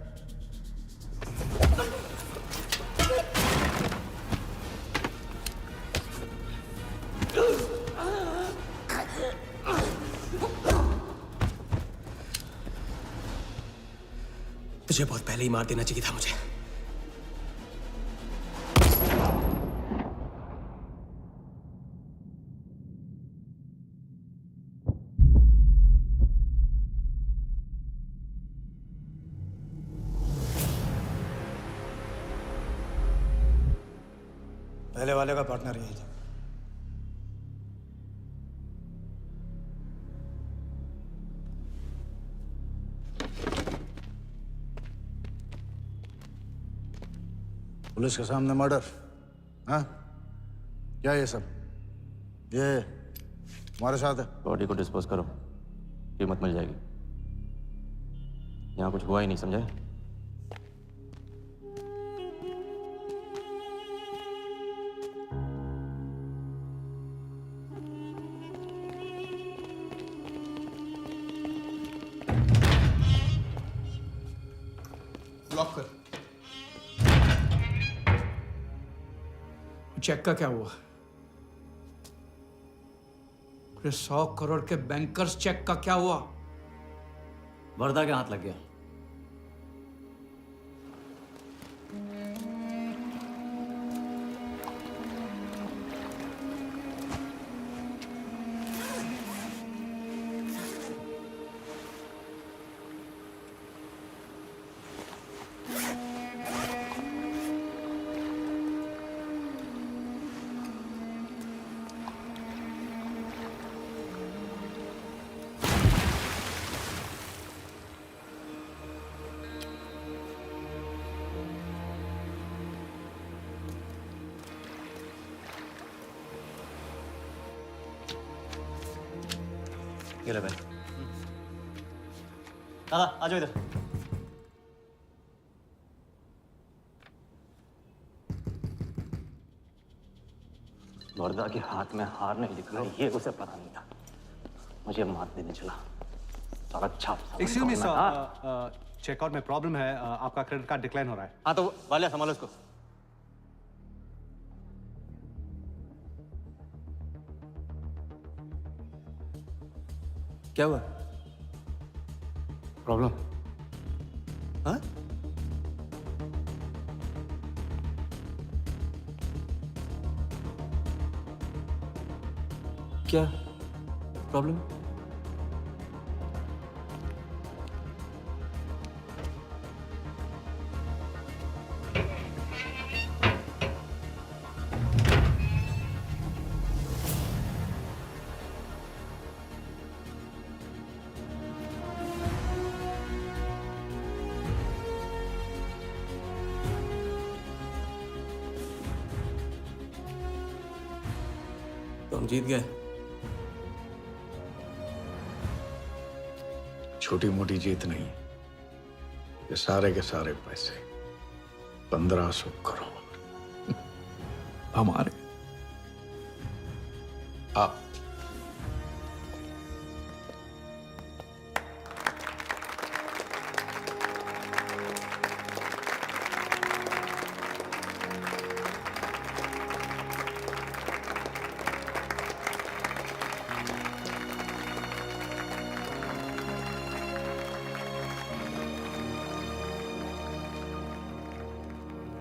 तुझे बहुत पहले ही मार देना चाहिए था मुझे। पहले वाले का पार्टनर यही था। पुलिस के सामने मर्डर? हाँ क्या ये सब? ये तुम्हारे साथ है? बॉडी को डिस्पोज करो, कीमत मिल जाएगी। यहाँ कुछ हुआ ही नहीं, समझे? लॉक कर। चेक का क्या हुआ? 100 करोड़ के बैंकर्स चेक का क्या हुआ? वर्धा के हाथ लग गया। ये ले भाई। दादा आ जाओ इधर। वर्दा के हाथ में हार नहीं दिख रहा, ये उसे पता नहीं था। मुझे मात देने चला। सारा छाप एक्सक्यूज मी सर, चेकआउट में प्रॉब्लम है, आपका क्रेडिट कार्ड डिक्लाइन हो रहा है। हाँ तो वाले संभालो इसको। क्या हुआ? प्रॉब्लम? हाँ? क्या प्रॉब्लम? तुम जीत गए। छोटी मोटी जीत नहीं, ये सारे के सारे पैसे 1500 करोड़ हमारे। आप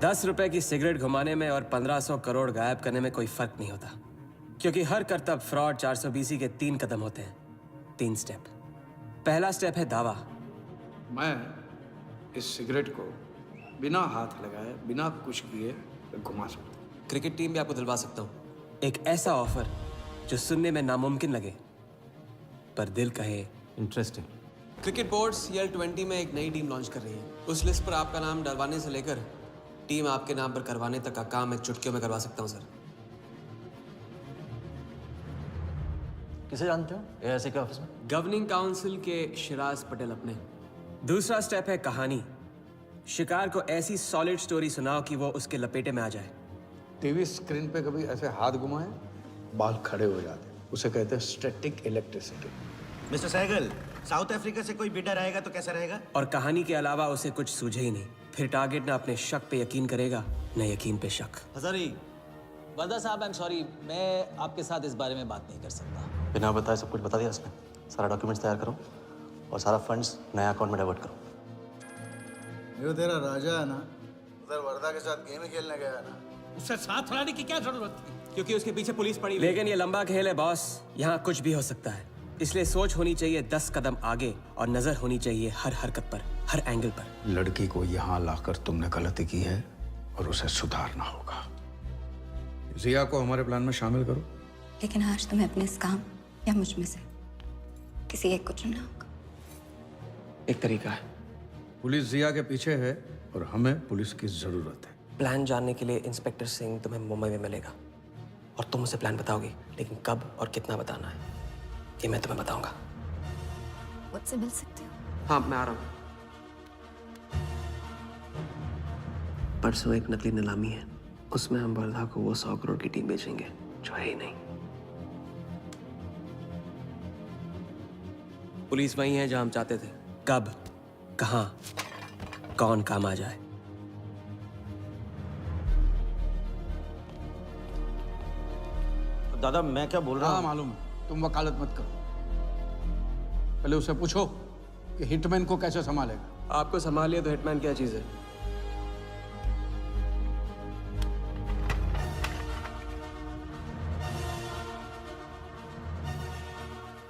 ₹10 की सिगरेट घुमाने में और 1500 करोड़ गायब करने में कोई फर्क नहीं होता, क्योंकि हर करतब फ्रॉड 420 के 3 कदम होते हैं, 3 स्टेप। पहला स्टेप है दावा। मैं इस सिगरेट को बिना हाथ लगाए, बिना कुछ किए घुमा सकता हूँ। क्रिकेट टीम भी आपको दिलवा सकता हूँ एक ऐसा ऑफर जो सुनने में नामुमकिन लगे पर दिल कहे इंटरेस्टिंग। क्रिकेट बोर्ड CL20 में एक नई टीम लॉन्च कर रही है। उस लिस्ट पर आपका नाम डलवाने से लेकर टीम आपके नाम पर करवाने तक का काम मैं चुटकियों में करवा सकता हूँ सर। किसे जानते हो AIC के ऑफिस में? गवर्निंग काउंसिल के शिराज पटेल अपने। दूसरा स्टेप है कहानी। शिकार को ऐसी सॉलिड स्टोरी सुनाओ कि वो उसके लपेटे में आ जाए। टीवी स्क्रीन पे कभी ऐसे हाथ घुमाए, बाल खड़े हो जाते, उसे कहते हैं static electricity. Mister Sehgal, South Africa से कोई बिडर आएगा तो कैसा रहेगा? और कहानी के अलावा उसे कुछ सूझे ही नहीं। फिर टारगेट ना अपने शक पे यकीन करेगा, न यकीन पे शक। हजारी, वर्दा साहब, आई एम सॉरी, मैं आपके साथ इस बारे में बात नहीं कर सकता। बिना बताए सब कुछ बता दिया उसने। सारा डॉक्यूमेंट्स तैयार करो और सारा फंड्स नए अकाउंट में डाइवर्ट करो। जो तेरा राजा है ना, उधर वर्दा के साथ गेम ही खेलने गया है ना, उससे साथ लाने की क्या जरूरत थी? क्योंकि उसके पीछे पुलिस पड़ी। लेकिन ये लंबा खेल है बॉस, यहाँ कुछ भी हो सकता है। इसलिए सोच होनी चाहिए 10 कदम आगे और नजर होनी चाहिए हर हरकत पर, हर एंगल पर। लड़की को यहाँ लाकर तुमने गलती की है और उसे सुधारना होगा। जिया को हमारे प्लान में शामिल करो। लेकिन आज तुम्हें अपने इस काम या मुझ में से किसी एक को चुनना होगा। एक तरीका है। पुलिस जिया के पीछे है और हमें पुलिस की जरूरत है। प्लान जानने के लिए इंस्पेक्टर सिंह तुम्हें मुंबई में मिलेगा और तुम उसे प्लान बताओगी, लेकिन कब और कितना बताना है ये मैं तुम्हें बताऊंगा। मुझसे मिल सकते हो? हाँ, मैं आ रहा हूँ। परसों एक नकली नीलामी है, उसमें हम वर्धा को वो 100 करोड़ की टीम बेचेंगे जो है ही नहीं। पुलिस वही है जहां हम चाहते थे। कब, कहां, कौन काम आ जाए। दादा मैं क्या बोल रहा हूँ? हाँ मालूम है, तुम वकालत मत करो। पहले उसे पूछो कि हिटमैन को कैसे संभालेगा। आपको संभालिए तो हिटमैन क्या चीज है?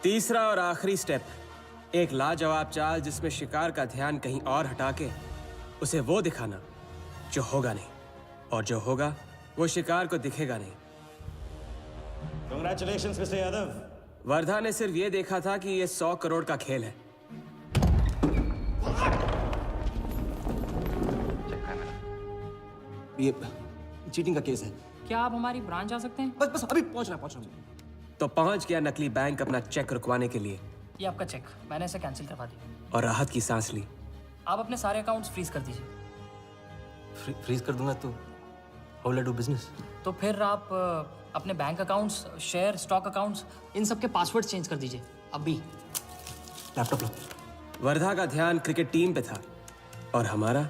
तीसरा और आखिरी स्टेप, एक लाजवाब चाल जिसमें शिकार का ध्यान कहीं और हटा के उसे वो दिखाना जो होगा नहीं, और जो होगा वो शिकार को दिखेगा नहीं। Congratulations, Mr. यादव। वर्धा ने सिर्फ ये देखा था कि ये 100 करोड़ का खेल है। ये चीटिंग का केस है। क्या आप हमारी ब्रांच आ सकते हैं? बस अभी पहुंच रहा तो पहुंच गया नकली बैंक अपना चेक रुकवाने के लिए। ये आपका चेक, मैंने इसे कैंसिल करवा दिया और राहत की सांस ली। आप अपने सारे अकाउंट्स फ्रीज कर दीजिए। फ्रीज कर दूंगा तो how will I do business? तो फिर आप अपने bank accounts, share, stock accounts, इन सब के पासवर्ड चेंज कर दीजिए अभी। लैपटॉप लो। वर्धा का ध्यान क्रिकेट टीम पे था और हमारा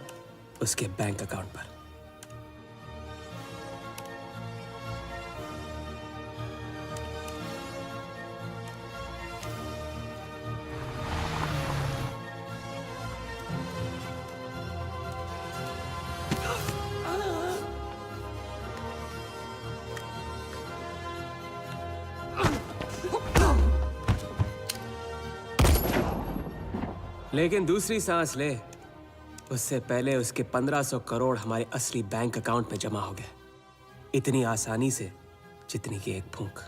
उसके बैंक अकाउंट पर। लेकिन दूसरी सांस ले उससे पहले उसके 1500 करोड़ हमारे असली बैंक अकाउंट में जमा हो गए, इतनी आसानी से जितनी कि एक फूंक।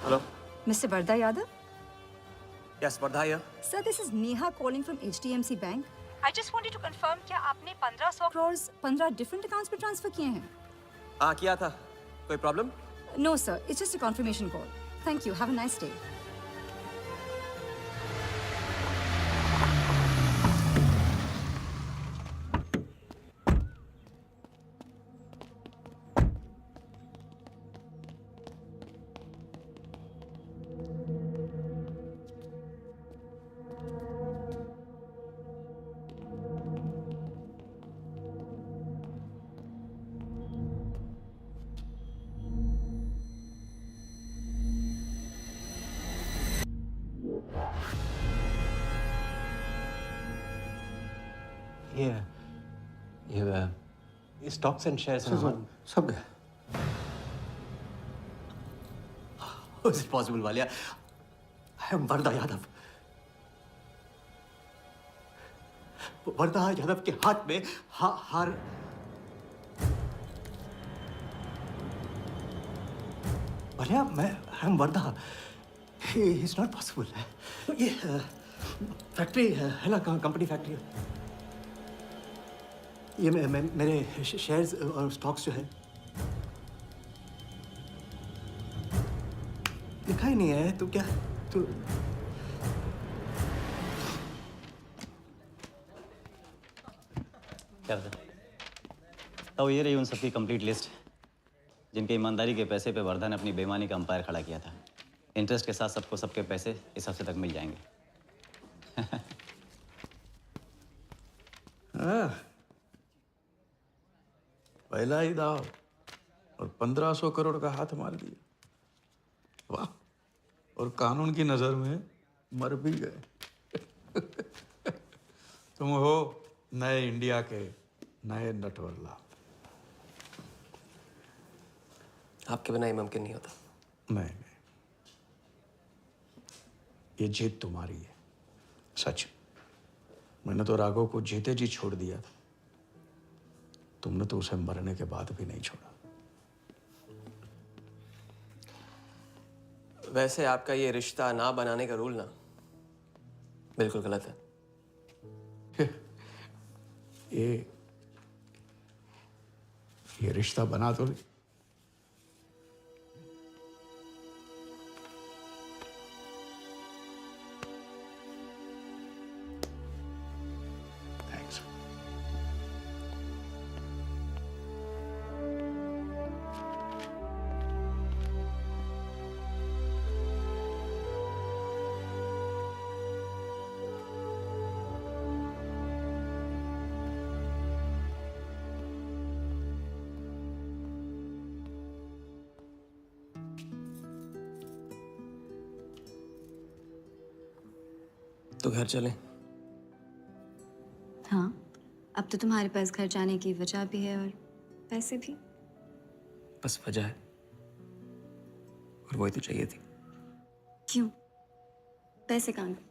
Hello? Mr. Vardha Yadav? Yes, Vardha here. Sir, this is Neha calling from HDMC Bank. I just wanted to confirm क्या आपने 1500 crores 15 different accounts पे ट्रांसफर किए हैं? हाँ किया था। कोई problem? No sir, it's just a confirmation call. Thank you. Have a nice day. ये स्टॉक्स एंड शेयर्स सब गए। How is it possible, Walia? I am Wardha Yadav. Wardha Yadav के हाथ में हार। वालिया, मैं I am Wardha. It's not possible। ये फैक्ट्री है ना, कंपनी फैक्ट्री। ये मेरे शेयर्स और स्टॉक्स जो है लिखा ही नहीं है। तो क्या तो क्या था? तो ये रही उन सबकी कंप्लीट लिस्ट जिनके ईमानदारी के पैसे पे वर्धा ने अपनी बेईमानी का अंपायर खड़ा किया था। इंटरेस्ट के साथ सबको सबके पैसे इस हफ्ते तक मिल जाएंगे। हाँ, पहला ही दाव और 1500 करोड़ का हाथ मार दिया। वाह, और कानून की नजर में मर भी गए। तुम हो नए इंडिया के नए नटवरला। आपके बिना ये मुमकिन नहीं होता। नहीं, ये जीत तुम्हारी है, सच। मैंने तो राघव को जीते जी छोड़ दिया था, तुमने तो उसे मरने के बाद भी नहीं छोड़ा। वैसे आपका ये रिश्ता ना बनाने का रूल ना बिल्कुल गलत है। ये रिश्ता बना तो नहीं। थैंक्स। तो घर चलें? हाँ, अब तो तुम्हारे पास घर जाने की वजह भी है और पैसे भी। बस वजह है और वही तो चाहिए थी। क्यों? पैसे कहाँ गए?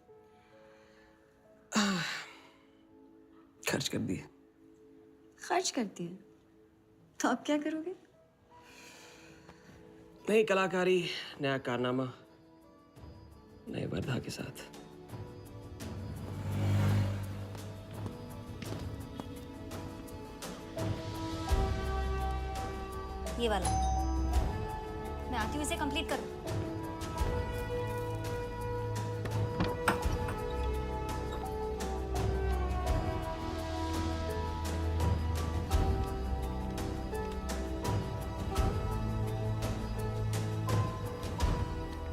खर्च कर दिए। खर्च कर दिए? तो अब क्या करोगे? नई कलाकारी, नया कारनामा, नए वर्धा के साथ। ये वाला। मैं आती हूँ इसे कंप्लीट करूँ।